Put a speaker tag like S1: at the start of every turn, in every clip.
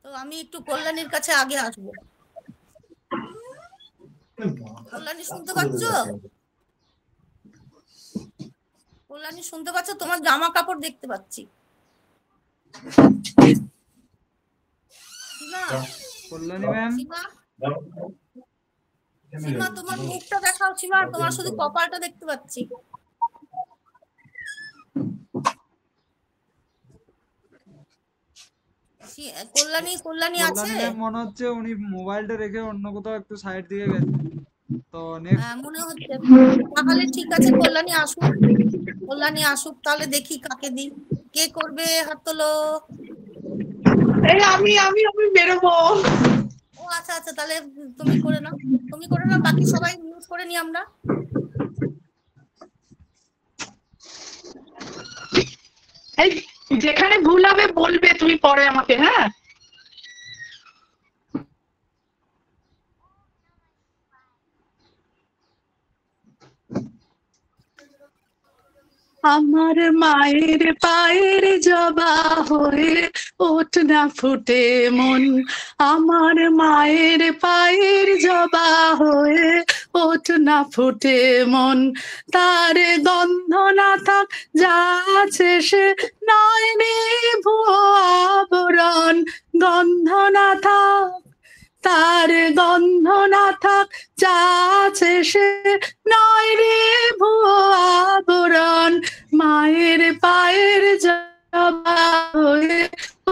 S1: তো আমি একটু কল্যাণীর কাছে আগে আসবো। কল্যাণী শুনতে পাচ্ছ? কল্যাণী শুনতে পাচ্ছ? তোমার জামা কাপড় দেখতে পাচ্ছি।
S2: কল্যাণী ম্যাম,
S1: সীমা তোমার মুখটা দেখাও। সীমা তোমার শুধু কপালটা দেখতে পাচ্ছি। কল্যাণী কল্যাণী আছে?
S2: কল্যাণী ম্যাম মনে হচ্ছে উনি মোবাইলটা রেখে অন্য কোথাও একটু সাইড দিকে গেছে। তো নেক্সট
S1: মনে হচ্ছে। তাহলে ঠিক আছে, কল্যাণী আসুক। কল্যাণী আসুক, তাহলে দেখি কাকে দিই। কে করবে? হাত তোলো।
S3: এই আমি আমি আমি বেরোবো।
S1: ও আচ্ছা আচ্ছা, তাহলে তুমি করে নাও। তুমি করে নাও, বাকি সবাই মিউট করে নি আমরা।
S3: এই যেখানে ভুল হবে বলবে তুমি পরে আমাকে, হ্যাঁ? আমার মায়ের পায়ের জবা হয়ে ওঠ না ফুটে মন, আমার মায়ের পায়ের জবা হয়ে ওঠ না ফুটে মন, তার গন্ধ না থাক যা আছে সে নয় রে ভুয়ো আবরণ, গন্ধ না থাক তার গন্ধ না থাক যা আছে সে নয় রে ভুয়ো আবরণ, মায়ের পায়ের জবা হয়ে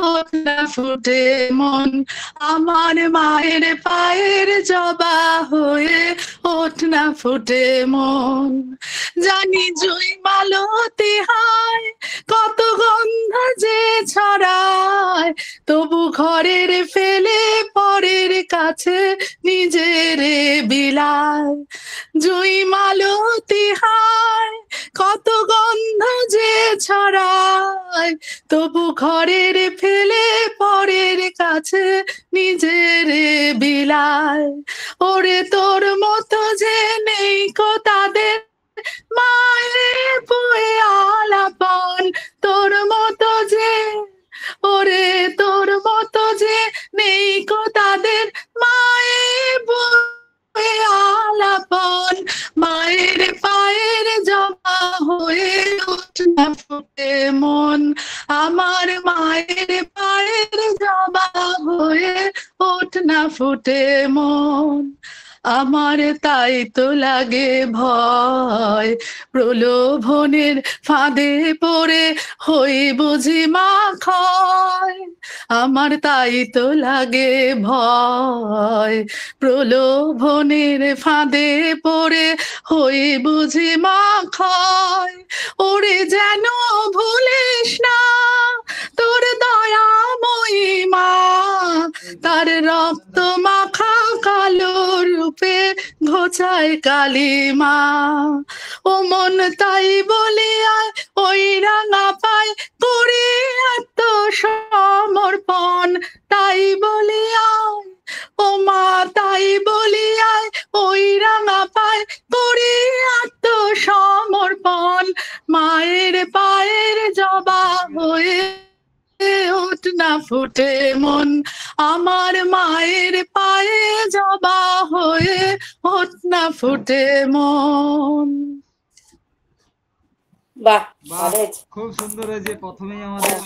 S3: ওঠ না ফুটে মন, আমার মায়ের পায়ের জবা হয়ে ওঠ না ফুটে মন, জানি জুই মালতি হায় কত গন্ধ যে ছড়ায়, তবু ঘরের ফেলে পরের কাছে নিজের বিলায়, জুই মালতি হায় কত গন্ধ যে ছড়ায়, তবু ঘরের ফেলে পরের কাছে নিজের বিলায়, ওরে তোর মতো যে নেই কো তাদের মায়ের বুয়ে আলাপন, তোর মতো যে ওরে তোর মতো যে নেই কো তাদের মায়ের বুয়ে আলাপন, মায়ের পায়ের জবা হয়ে ওঠ না ফুটে মন, আমার মায়ের পায়ের জবা হয়ে ওঠ না ফুটে মন, আমার তাই তো লাগে ভয় প্রলোভনের ফাঁদে পড়ে হই বুঝি মা ক্ষয়, আমার তাই তো লাগে ভয় প্রলোভনের ফাঁদে পড়ে হই বুঝি মা ক্ষয়, ওরে যেন ভুলিস না তোর দয়াময়ী মা, তার রক্ত মাখা কালো রূপে ঘোচায় কালিমা, ও মন তাই বলে আয় ওই রাঙা পায় করে আত্মসমর্পণ, তাই বলে আয় ও মা তাই বলি আয় ওই রাঙা পায় করে আত্মসমর্পণ, মায়ের পায়ের জবা হয়ে ওঠ না ফুটে মন, আমার মায়ের পায়ে জবা হয়ে ওঠ না ফুটে মন।
S4: বাহ,
S2: খুব সুন্দর হয়েছে। প্রথমেই আমাদের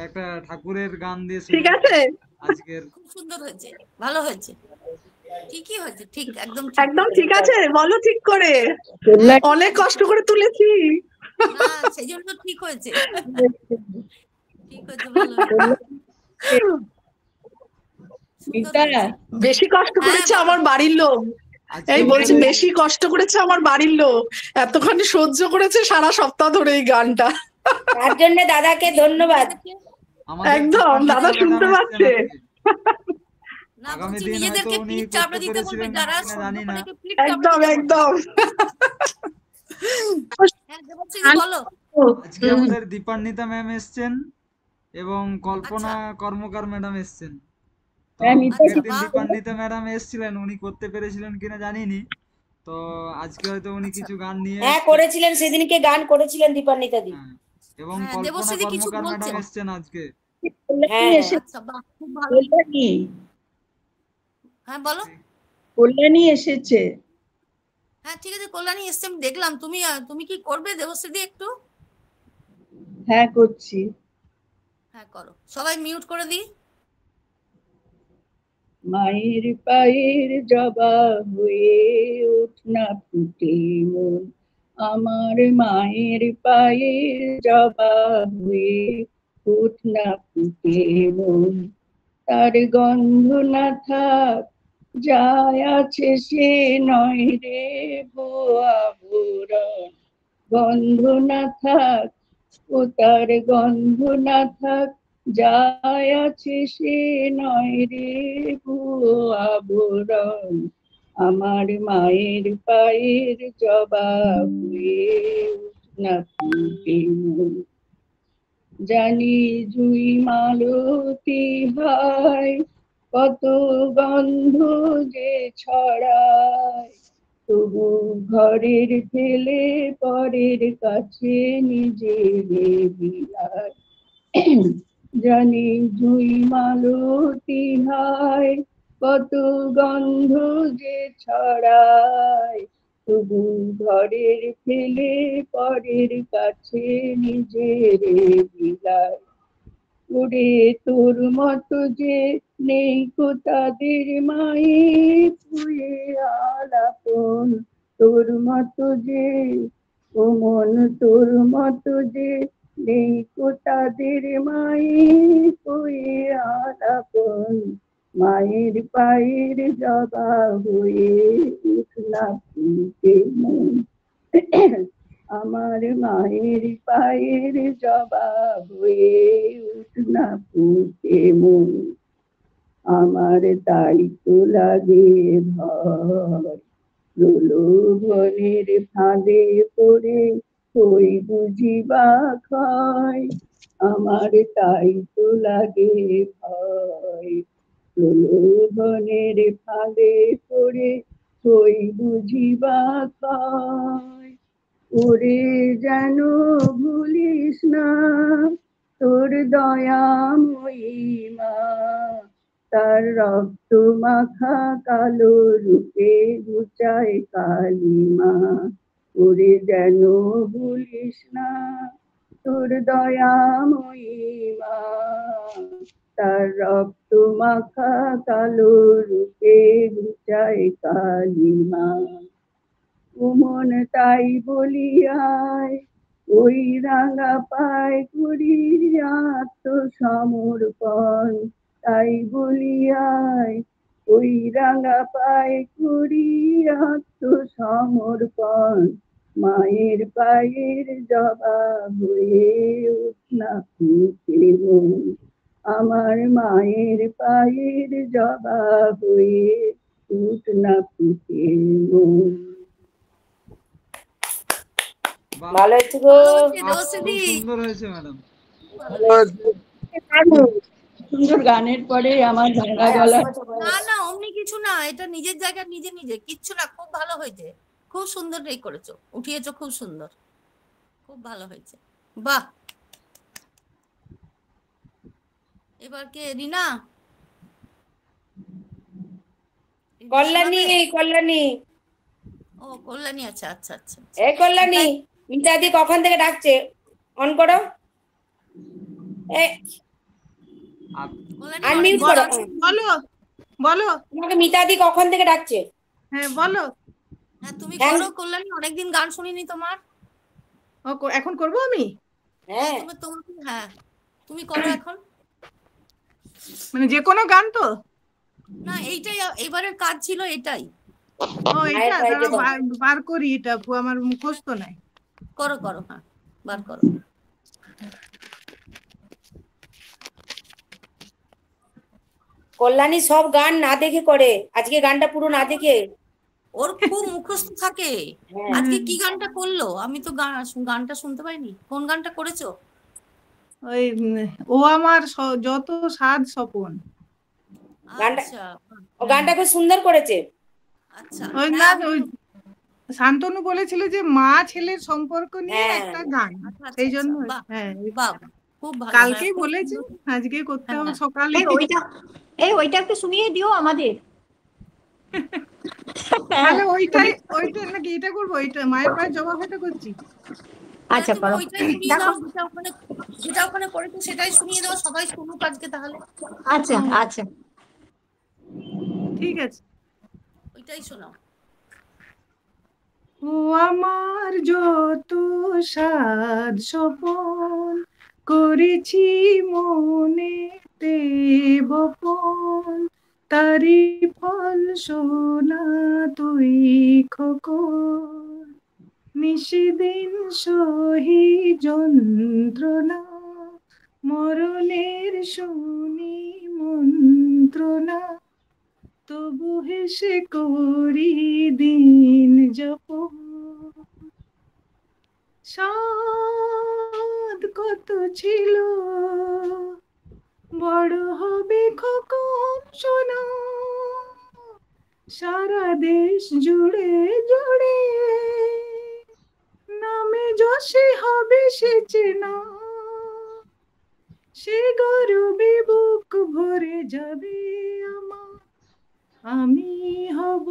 S2: একটা ঠাকুরের গান দিয়ে
S3: ঠিক আছে,
S2: আজকের
S1: খুব সুন্দর হয়েছে, ভালো হয়েছে, ঠিকই হয়েছে, ঠিক একদম
S3: একদম ঠিক আছে। বলো ঠিক করে, অনেক কষ্ট করে তুলেছি।
S1: না সেই জন্য ঠিক হয়েছে, ঠিক হয়েছে, ভালো
S3: বেশি কষ্ট করেছে আমার বাড়ির লোক, এই বলছি বেশি কষ্ট করেছে আমার বাড়ির লোক, এতখানি সহ্য করেছে সারা সপ্তাহ ধরে এই গানটা,
S4: তার জন্য দাদাকে ধন্যবাদ।
S3: একদম দাদা শুনতে পাচ্ছে।
S1: না বলছি নিজেদেরকে প্লিজ চাপড়ে দিতে বলবে যারা
S2: জানি না,
S3: একদম একদম।
S1: বলো।
S2: আজকে আমাদের দীপান্বিতা ম্যাম এসেছেন এবং কল্পনা কর্মকার ম্যাডাম এসেছেন। দীপান্বিতা ম্যাডাম এসেছিলেন, উনি করতে পেরেছিলেন কিনা জানিনি, তো আজকে হয়তো উনি কিছু গান নিয়ে
S4: করেছিলেন, সেদিনকে গান করেছিলেন দীপান্বিতা দি,
S2: এবং কল্পনা কর্মকার ম্যাডাম এসেছেন আজকে,
S4: হ্যাঁ
S1: আচ্ছা বাহ, খুব ভালো।
S5: কল্যাণী
S1: হ্যাঁ বলো।
S5: কল্যাণী এসেছে।
S1: হ্যাঁ ঠিক আছে, কল্যাণী এসছে, আমি দেখলাম। তুমি কি করবে দেবশ্রী একটু?
S5: হ্যাঁ করছি।
S1: হ্যাঁ করো, সবাই মিউট করে দিই।
S5: মায়ের পায়ের জবা হয়ে ওঠ না ফুটে মন, আমার মায়ের পায়ের জবা হয়ে ওঠ না ফুটে মন, তার গন্ধ না থাক যায় আছে সে নয় রে আবরণ, গন্ধ না থাক ও তার গন্ধ না থাক যায় আছে সে নয় রে আবরণ, আমার মায়ের পায়ের জবা হয়ে ওঠ না ফুটে মন, জানি জুই মালতী হয় কত গন্ধ যে ছড়ায়, তবু ঘরের ঠেলে পরের কাছে নিজের বিলায়, জানি জুই মালতী হয় কত গন্ধ যে ছড়ায়, তবু ঘরের ঠেলে পরের কাছে নিজের বিলায়, ওরে তোর মতো যে নেই কো তাদের মায়ের ছুঁয়ে আলাপন, তোর মতো যে ও মন তোর মতো যে নেই কো তাদের মায়ের ছুঁয়ে আলাপন, মায়ের পায়ের জবা হয়ে উঠ না ফুটে মন, আমার মায়ের পায়ের জবা হয়ে উঠ না ফুটে মন, আমার তাই তো লাগে ভয় প্রলোভনের ফাঁদে পড়ে হই বুঝি বা ক্ষয়, আমার তাই তো লাগে ভয় প্রলোভনের ফাঁদে পড়ে হই বুঝি বা ক্ষয়, ওরে যেন ভুলিস না তোর দয়াময়ী মা, তার রক্ত মাখা কালো রূপে ঘুচায় কালিমা, ওরে যেন ভুলিস না তোর দয়াময়ী মা, তার রক্ত মাখা কালো রূপে ঘুচায় কালিমা, মন তাই বলিয়ায় ওই রাঙা পায় করি আত্মসমর্পণ, তাই বলিয়ায় ওই রাঙা পায় করি আত্মসমর্পণ, মায়ের পায়ের জবা হয়ে উঠ না ফুটে মন, আমার মায়ের পায়ের জবা হয়ে উঠ না ফুটে মন।
S2: বাহ,
S4: ভালো হয়েছে গো।
S2: বাহ, খুব সুন্দর হয়েছে ম্যাডাম।
S5: সুন্দর গানের পরে আমার ভাঙা গলা।
S1: না না অমনি কিছু না, এটা নিজের জায়গায় নিজে নিজে, কিচ্ছু না, খুব ভালো হয়েছে, খুব সুন্দর করেছো, উঠিয়েছো খুব সুন্দর, খুব ভালো হয়েছে, বাহ। এবার কে? রিনা?
S4: কল্যাণী কল্যাণী
S1: ও কল্যাণী, আচ্ছা আচ্ছা আচ্ছা।
S4: এই কল্যাণী, মিতাদি কখন থেকে ডাকছে, অন করো, আনমিউট করো।
S3: বলো বলো।
S4: তোমাকে মিতাদি কখন থেকে ডাকছে?
S3: হ্যাঁ বলো।
S1: হ্যাঁ তুমি করো কল্যাণী, অনেকদিন গান শুনিনি তোমার।
S3: এখন করবো আমি?
S4: হ্যাঁ
S1: হ্যাঁ তুমি করো এখন।
S3: মানে যে কোনো গান তো?
S1: না এইটাই এবারের কাজ ছিল, এটাই।
S3: ও এটা বার করি, এটা আমার মুখস্থ নাই।
S1: করো করো, হ্যাঁ বার করো।
S4: কল্যাণী সব গান না দেখে করে, আজকে গানটা পুরো না দেখে।
S1: ওর খুব মুখস্থ থাকে। আজকে কি গানটা করলো? আমি তো গানটা শুনতে পাইনি। কোন গানটা করেছো?
S3: ওই ও আমার যত সাজ স্বপন।
S1: আচ্ছা
S4: ও গানটা খুব সুন্দর করেছে।
S1: আচ্ছা
S3: ওই না, ওই শান্তনু বলেছিল যে মা ছেলের সম্পর্ক নিয়ে একটা গান, সেই জন্য। হ্যাঁ
S1: বাহ খুব ভালো।
S6: কালকেই
S1: খুব
S6: বলেছে
S1: সুন্দর।
S6: আজকে করতে হবে
S1: হ্যাঁ।
S6: সকালে।
S7: ওইটা একটু শুনিয়ে দিও আমাদের।
S6: তাহলে ওইটা নাকি এটা করবো, ওইটা মায়ের পায়ে জবা এটা করছি।
S7: আচ্ছা
S1: তুমি
S7: করো,
S1: ওইটাই শুনিয়ে দাও, যেটা ওখানে করেছো সেটাই শুনিয়ে দাও, সবাই শুনুক আজকে তাহলে।
S7: আচ্ছা আচ্ছা
S6: ঠিক আছে।
S1: ওইটাই শোনাও।
S6: ও আমার যত সাধ স্বপন করেছি মনেতে বপন, তারি ফল সোনা তুই খোকন, নিশিদিন সহি যন্ত্রণা, মরণের শুনি মন্ত্রণা, তবু হেসে করি দিন যাপন। সাধ কত ছিল বড় হবে খোকন শোনা, সারা দেশ জুড়ে জুড়ে নামে যশে হবে সে চেনা, সে গৌরবে বুক ভরে যাবে আমার, আমি হব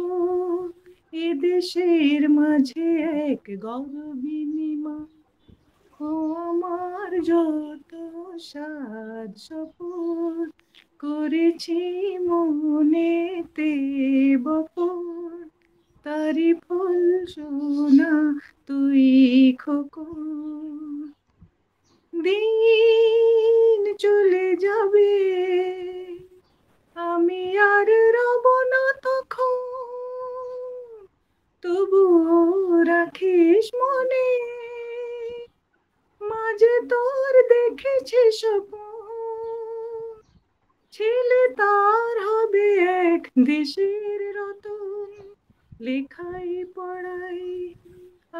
S6: এ দেশের মাঝে এক গর্বিণী মা। ও আমার যত সাধ সপন করেছি মনেতে বপন, তারি ফল সোনা তুই খোকন। দিন চলে যাবে আমি আর রব না তখন, তবুও রাখিস মনে মাঝে তোর দেখেছি স্বপন, ছেলে তার হবে এক দেশের রতন, লেখাই পড়াই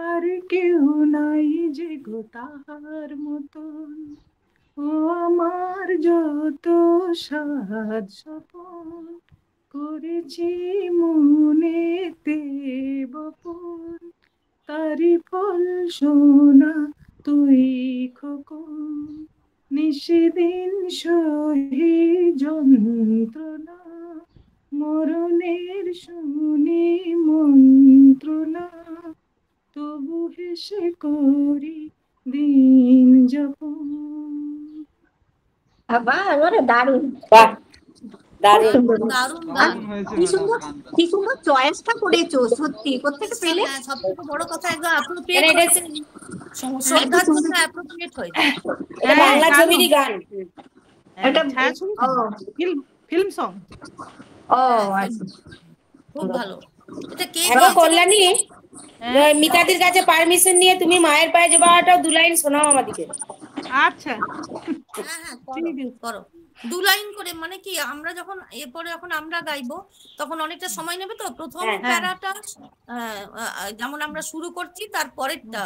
S6: আর কেউ নাই যে গো তাহার মতন। ও আমার যত সাধ স্বপন করেছি মনেতে বপন, তারি ফল সোনা তুই খোকন, নিশিদিন সহি যন্ত্রণা, মরণের শুনি মন্ত্রণা, তবু হেসে করি দিন যাপন।
S7: বাবা দারুণ,
S4: বাহ, দারুণ।
S1: দারুণ গান।
S2: দারুণ হয়েছে
S7: কি
S2: ম্যাডাম
S7: সুন্দর,
S2: গানটা।
S7: কি সুন্দর চয়েসটা করেছো সত্যি, কোত্থেকে পেলে?
S1: হ্যাঁ, সব থেকে বড় কথা একদম অ্যাপ্রোপ্রিয়েট
S4: এটা
S1: হয়েছে, শ্রদ্ধার জন্য অ্যাপ্রোপ্রিয়েট হয়েছে।
S4: এটা
S6: হ্যাঁ,
S4: বাংলা
S6: ছাড়ুন।
S4: ছবিরই গান।
S7: এটা
S6: ছায়াছবি
S7: ও
S6: ফিল্ম সং।
S7: ও
S1: হ্যাঁ,
S7: আচ্ছা
S1: খুব ভালো। এটা কে
S4: হ্যাঁ গো
S1: গেয়েছে?
S4: কল্যাণী, মিতাদির কাছে পারমিশন নিয়ে তুমি মায়ের পায়ে জবাটা 2 লাইন শোনাও আমাদেরকে।
S6: আচ্ছা
S1: হ্যাঁ হ্যাঁ, করো
S6: ঠিক আছে।
S1: করো 2 লাইন করে। মানে কি, আমরা যখন এরপরে যখন আমরা গাইবো তখন অনেকটা সময় নেবে, তো প্রথম
S4: হ্যাঁ।
S1: প্যারাটা যেমন আমরা শুরু করছি, তার পরেরটা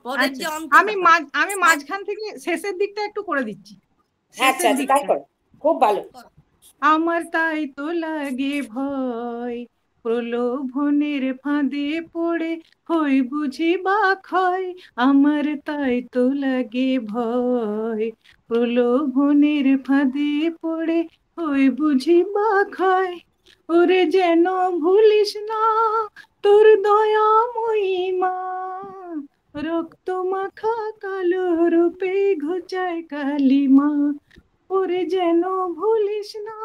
S1: পরের
S6: আচ্ছা
S1: যে
S6: আমি
S1: অন্তটা
S6: আমি মাঝখান থেকে শেষের দিকটা একটু করে দিচ্ছি।
S4: আচ্ছা
S6: শেষের
S4: আচ্ছা,
S6: দিকটা
S4: তাই করো, খুব ভালো।
S6: আমার তাই তো লাগে ভয়, প্রলোভনের ফাঁদে পড়ে হই বুঝি বা ক্ষয়। আমার তাই তো লাগে ভয়, প্রলোভনের ফাঁদে পড়ে হই বুঝি বা ক্ষয়। ওরে যেন ভুলিস না তোর দয়াময়ী মা, রক্ত মাখা কালো রূপে ঘুচায় কালিমা। ওরে যেন ভুলিস না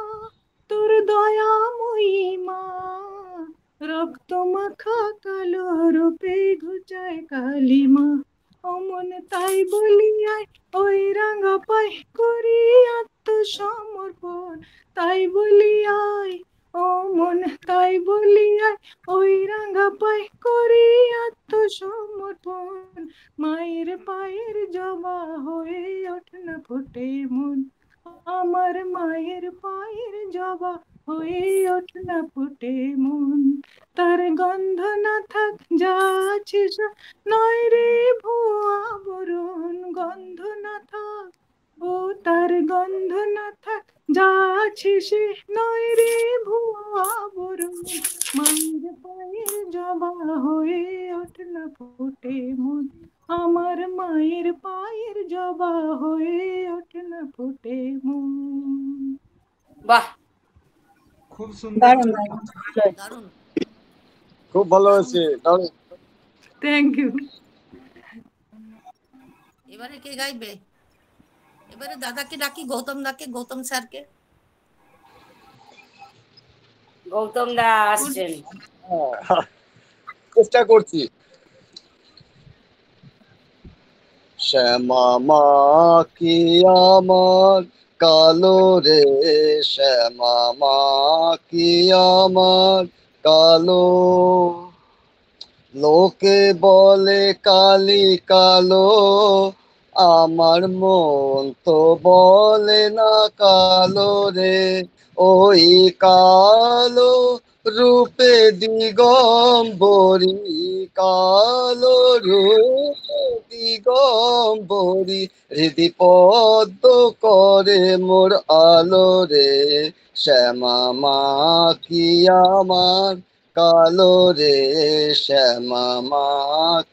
S6: তোর দয়াময়ী মা, রক্ত মাখা কালো রূপে ঘুচায় কালিমা। অমন তাই বলিয়ায় ওই রাঙা পাই করি আত্মসমর্পণ, তাই বলিয়ায় অমন তাই বলিয়ায় ওই রাঙা পাই করি আত্মসমর্পণ। মায়ের পায়ের জবা হয়ে ওঠ না ফোটে মন, আমার মায়ের পায়ের জবা হয়ে ওঠ না ফোটে মন। তার গন্ধ না থাক যা আছে নয় রে ভুয়া বরণ, গন্ধ না থাক ও তার গন্ধ না থাক যা আছে সে নয় রে ভুয়া বরণ। মায়ের পায়ের জবা হয়ে ওঠ না ফোটে মন, আমার মায়ের পায়ের জবা হয়ে
S4: বাহ,
S2: খুব সুন্দর
S5: দারুণ
S2: হয়েছে।
S5: দারুণ
S1: দারুণ।
S8: খুব ভালো হয়েছে। দারুণ।
S6: Thank you.
S1: এবারে কে গাইবে? এবারে দাদাকে ডাকি, গৌতম দাকে, গৌতম স্যারকে।
S4: গৌতম দা আসছেন।
S8: হ্যাঁ, চেষ্টা করছি। শ্যামা মা কি আমার কালো রে, শ্যামা মা কি আমার কালো, লোকে বলে কালি কালো, আমার মন তো বলে না কালো রে, ওই কালো রূপে দিগম্বরী, কালো রূপে দিগম্বরী, হৃদি পদ্ম করে মোর আলো রে, শ্যামা মা কি আমার কালো রে, শ্যামা মা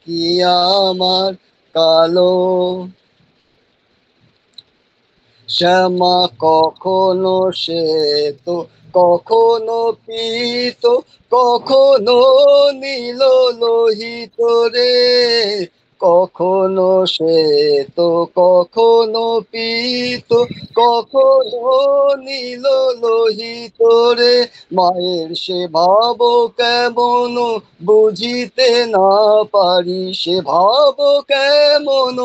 S8: কি আমার কালো, শ্যামা কখনো শ্বেত, কখনো পীত, কখনো নীল লোহিত রে, কখনো শ্বেত, কখনো পীত, কখনো নীল লোহিত রে, মায়ের সে ভাব কেমন বুঝিতে না পারি, সে ভাব কেমন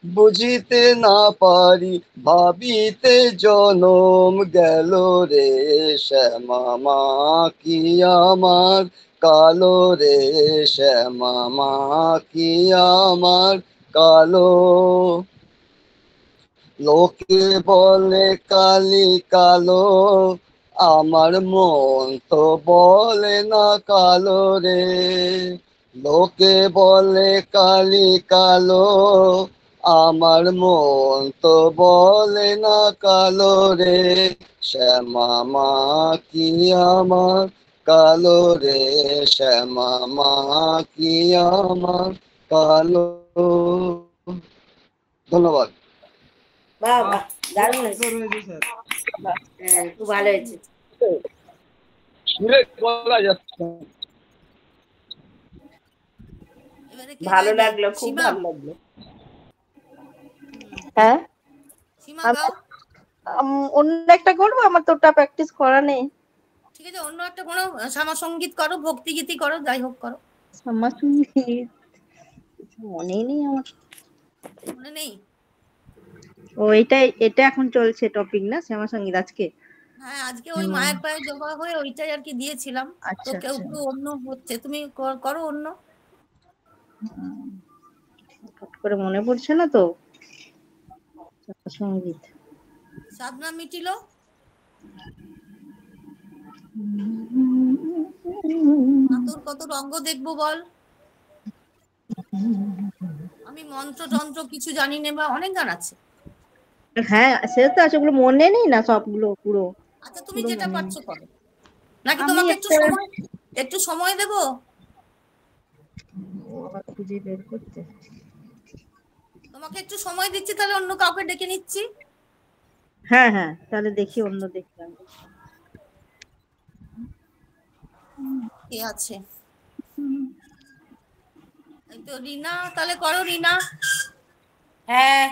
S8: বুঝিতে না পারি, ভাবিতে জনম গেল রে, শ্যামা মা কি আমার কালো রে, শ্যামা মা কি আমার কালো, লোকে বলে কালি কালো, আমার মন তো বলে না কালো রে, লোকে বলে কালি কালো, আমার মন তো বলে না কালো রে, শ্যামা মা কি আমার কালো রে, শ্যামা মা কি আমার কালো। ধন্যবাদ।
S4: বাহ বাহ, দারুণ হয়েছে।
S2: সুন্দর হয়েছে স্যার।
S4: হ্যাঁ, খুব ভালো হয়েছে।
S8: সুরে বলা যাচ্ছে না।
S1: এবারে কে
S4: ভালো
S1: গাইবে?
S4: লাগলো, খুব
S1: সীমা,
S4: ভালো লাগলো।
S5: হ্যাঁ
S1: সীমা
S5: আমি-
S1: গাও।
S5: অন্য একটা করবো, আমার তো ওটা প্র্যাকটিস করা নেই।
S1: ঠিক আছে, অন্য একটা কোনো শ্যামা সঙ্গীত করো, ভক্তিগীতি করো, যাই হোক করো।
S5: আমার সঙ্গীত কিছু মনেই নেই আমার।
S1: মনে নেই?
S5: ও এটা এখন চলছে টপিক না শ্যামা সঙ্গীত আজকে?
S1: হ্যাঁ, আজকে ওই মায়ের পায়ে জবা হয়ে ওইটাই আর কি দিয়েছিলাম। তো
S5: আচ্ছা
S1: কেউ
S5: আচ্ছা,
S1: কেউ অন্য হচ্ছে, তুমি করো অন্য।
S5: ফট করে মনে পড়ছে না তো শ্যামা সঙ্গীত।
S1: সাধনা মিটিলো। তোর কত রঙ্গ দেখবো বল। আমি মন্ত্র যন্ত্র কিছু জানি না, বা অনেক গান আছে।
S5: হ্যাঁ সে তো আছে, ওগুলো মনে নেই না সবগুলো পুরো।
S1: আচ্ছা, তুমি
S5: পুরো
S1: যেটা
S5: মনে নেই।
S1: পারছো করো, নাকি
S5: আমি
S1: তোমাকে
S5: একটা
S1: একটু সময় দেবো?
S5: আবার খুঁজে বের করতে।
S1: তোমাকে একটু সময় দিচ্ছি, তাহলে অন্য কাউকে ডেকে নিচ্ছি।
S5: হ্যাঁ হ্যাঁ, তাহলে দেখি অন্য দেখলাম।
S1: কে আছে? এই তো রিনা, তাহলে করো রিনা।
S4: হ্যাঁ,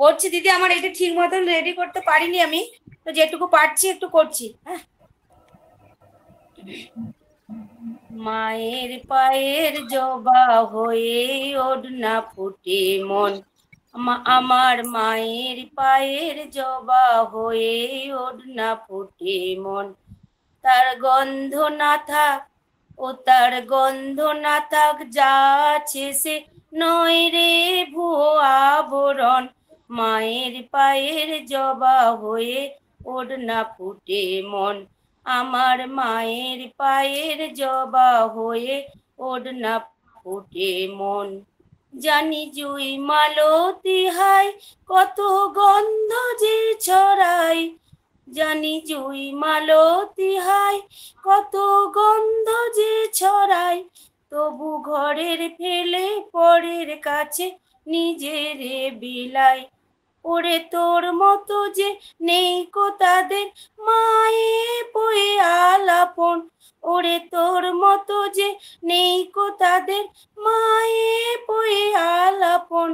S4: করছি দিদি। আমার এটা ঠিক মতন রেডি করতে পারিনি আমি, তো যেটুকু পারছি একটু করছি। হ্যাঁ, মায়ের পায়ের জবা হয়ে ওড়না ফুটে মন, আমার মায়ের পায়ের জবা হয়ে ওড়না ফুটে মন, তার গন্ধ না থাক, ও তার গন্ধ না থাক, যা আছে সে নয় রে ভুয়ো আবরণ, মায়ের পায়ের জবা হয়ে ওড়না ফুটে মন, আমার মায়ের পায়ের জবা হয়ে ওড়না ফুটে মন, জানি জুই মালতী হায় কত গন্ধ যে ছড়াই, জানি জুই মালতী হায় কত গন্ধ যে ছড়াই, তবু ঘরের ফেলে পরের কাছে নিজের বিলাই, ওরে তোর মতো যে নেই কো তাদের মায়ের ওরে তোর মতো যে নেই কো তাদের, মায়ে পয়ে আলাপন।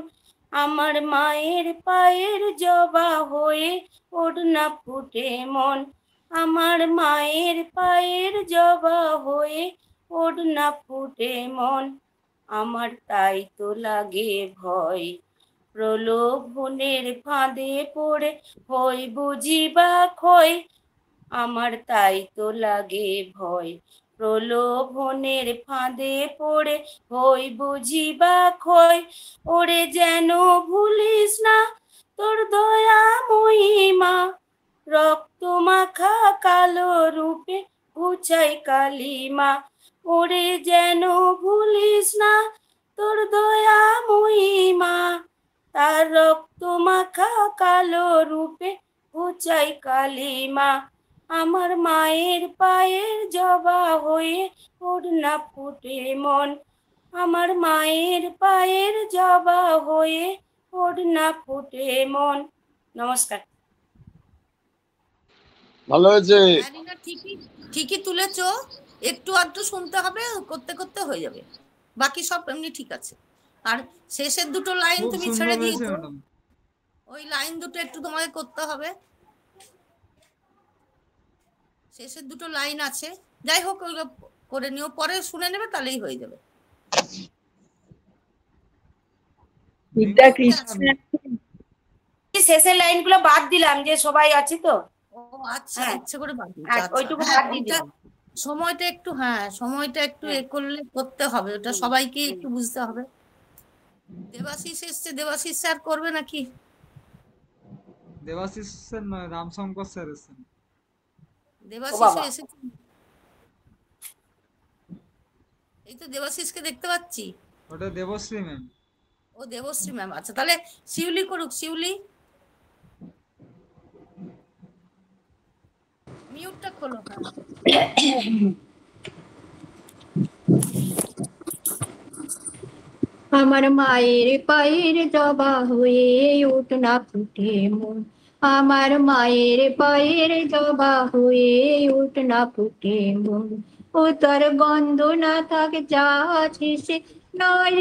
S4: আমার মায়ের পায়ের জবা হয়ে ওড়না ফুটে মন, আমার মায়ের পায়ের জবা হয়ে ওড়না ফুটে মন। আমার তাই তো লাগে ভয়, প্রলোভনের ফাঁদে পড়ে হই বুঝি বা ক্ষয়। আমার তাই তো লাগে ভয়, প্রলোভনের ফাঁদে পড়ে হই বুঝি বা ক্ষয়। ওরে যেন ভুলিস না তোর দয়া মহিমা, রক্ত মাখা কালো রূপে ঘুচাই কালিমা। ওরে যেন ভুলিস না তোর দয়া মহিমা, তার রক্ত মাখা কালো রূপে ঘুচাই কালিমা। আমার মায়ের পায়ের জবা হয়ে ওড়না ফুটে মন, আমার মায়ের পায়ের জবা হয়ে ওড়না ফুটে মন। নমস্কার।
S8: ভালো হয়েছে।
S1: হ্যাঁ রিনা, ঠিকই ঠিকই তুলেছো, একটু আধটু শুনতে হবে, করতে করতে হয়ে যাবে, বাকি সব এমনি ঠিক আছে। আর শেষের দুটো লাইন
S2: খুব
S1: তুমি
S2: সুন্দর
S1: ছেড়ে
S2: হয়েছে
S1: দিয়েছো,
S2: ম্যাডাম।
S1: ওই লাইন দুটো একটু তোমাকে করতে হবে, শেষের দুটো লাইন আছে, যাই হোক ওইগুলো করে নিও, পরে শুনে নেবে, তাহলেই হয়ে যাবে।
S5: বিদ্যা
S2: মিউট
S5: কৃষ্ণ
S4: শেষের লাইনগুলো বাদ দিলাম, যে সবাই আছে তো।
S1: ও আচ্ছা,
S4: হ্যাঁ,
S1: ইচ্ছে করে বাদ দিচ্ছ,
S4: আর
S1: আচ্ছা
S4: ওইটুকু
S1: হ্যাঁ,
S4: বাদ দিয়ে
S1: ওইটা
S4: দিলাম।
S1: সময়টা একটু, হ্যাঁ সময়টা একটু
S4: হ্যাঁ।
S1: করলে করতে হবে, ওটা সবাইকে একটু বুঝতে হবে। দেবাশিস এসছে, দেবাশিস স্যার করবে নাকি?
S2: দেবাশিস স্যার নয়, রামশঙ্কর স্যার এসেছেন।
S1: দেবাশিসও এসেছে, এই তো দেবাশিসকে দেখতে পাচ্ছি।
S2: ওটা দেবশ্রী ম্যাম।
S1: ও দেবশ্রী ম্যাম, আচ্ছা তাহলে শিউলি করুক, শিউলি মিউটটা খোলো। হ্যাঁ
S7: আমার মায়ের পায়ের জবা হয়ে ওঠনা ফুটে মন, আমার মায়ের পায়ের জবা হয়ে ওঠনা ফুটে মন। ও তার গন্ধ না থাক যা আছে সে নয়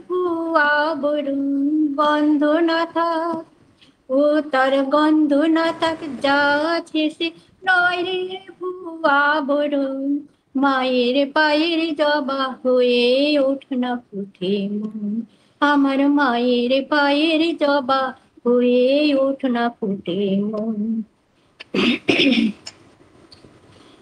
S7: ভুয়া বরুণ, গন্ধ না থাক, ও তার গন্ধ না থাক যা আছে সে নয় রে ভুয়া বরুণ। মায়ের পায়ের জবা হয়ে ওঠনা ফুটে মন, আমার মায়ের পায়ের জবা হয়ে ওঠনা ফুটে মন।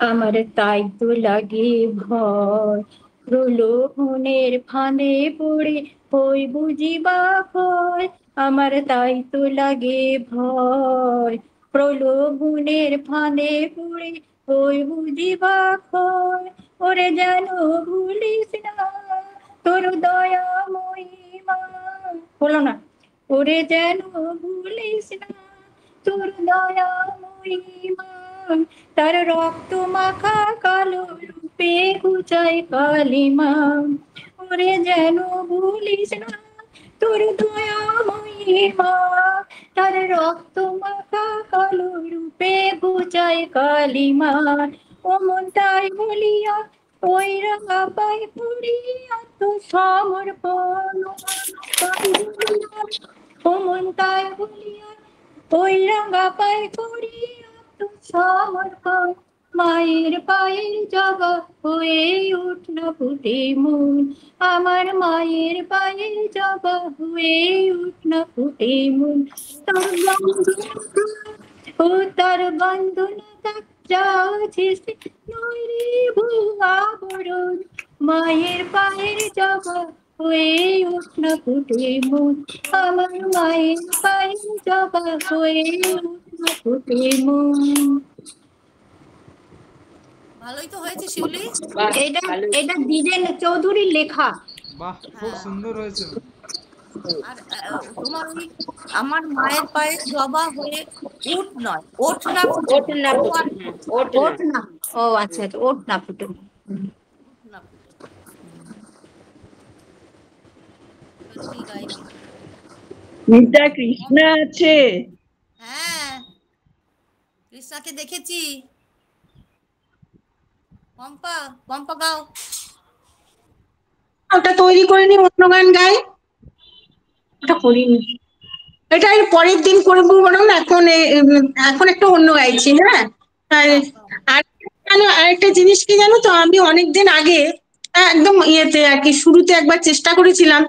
S7: আমার তাই তো লাগে ভয়, প্রলোভনের ফাঁদে পড়ে হই বুঝি বা ক্ষয়। আমার তাই তো লাগে ভয়, প্রলোভনের ফাঁদে পড়ে হই বুঝি বা ক্ষয়। ওরে যেন ভুলিস না তোর দয়া মহিমা, বলো না, ওরে যেন ভুলিস না তোর দয়া মহিমা, তার রক্ত মাখা কালো রূপে ঘুচাই কালিমা। ওরে যেন ভুলিস না তোর দয়া মহিমা, তার রক্ত মাখা কালো রূপে ঘুচাই কালিমা। ও মন তাই বলিয়া ওই রাঙা পাই পড়িয়া তো সমর্পণ, ও মন তাই বলিয়া ওই রাঙা পাই পড়িয়া তো সমর্পণ। মায়ের পায়ের জবা হয়ে উঠল ফুটে মন, আমার মায়ের পায়ের জবা হয়ে উঠল ফুটে মন। তার গন্ধ ও তার গন্ধ না থাক যা আছে সে নয় রে ভুয়া বরণ, মায়ের পায়ের জবা হয়ে উঠল ফুটে মন, আমার মায়ের পায়ের জবা হয়ে উঠল ফুটে মন।
S1: ভালোই তো হয়েছে শিউলি।
S7: এটা এটা দ্বিজেন চৌধুরীর লেখা।
S2: বাহ, খুব
S1: হ্যাঁ।
S2: সুন্দর হয়েছে।
S1: আর তোমার ওই আমার মায়ের পায়ে জবা হয়ে উঠ নয়, ওঠ না ফুটে,
S4: ওঠ না
S1: ও
S4: ফুটে,
S1: আর
S4: ওঠ না।
S7: ওঠ না, ও আচ্ছা আচ্ছা, ওঠ না ফুটে।
S1: উঠ না ফুটে। এবার উনি গাইবে।
S5: বিদ্যা কৃষ্ণ আছে।
S1: হ্যাঁ কৃষ্ণাকে দেখেছি। পম্পা, পম্পা গাও।
S9: ওটা তৈরি করে নি, অন্য গান গাই। ওটা করিনি, এটা এর পরের দিন করবো বরং, এখন একটা অন্য গাইছি। হ্যাঁ, আর আর আরেকটা জিনিস কি জানো তো, আমি অনেকদিন আগে একদম ইয়েতে আর কি শুরুতে একবার চেষ্টা করেছিলাম,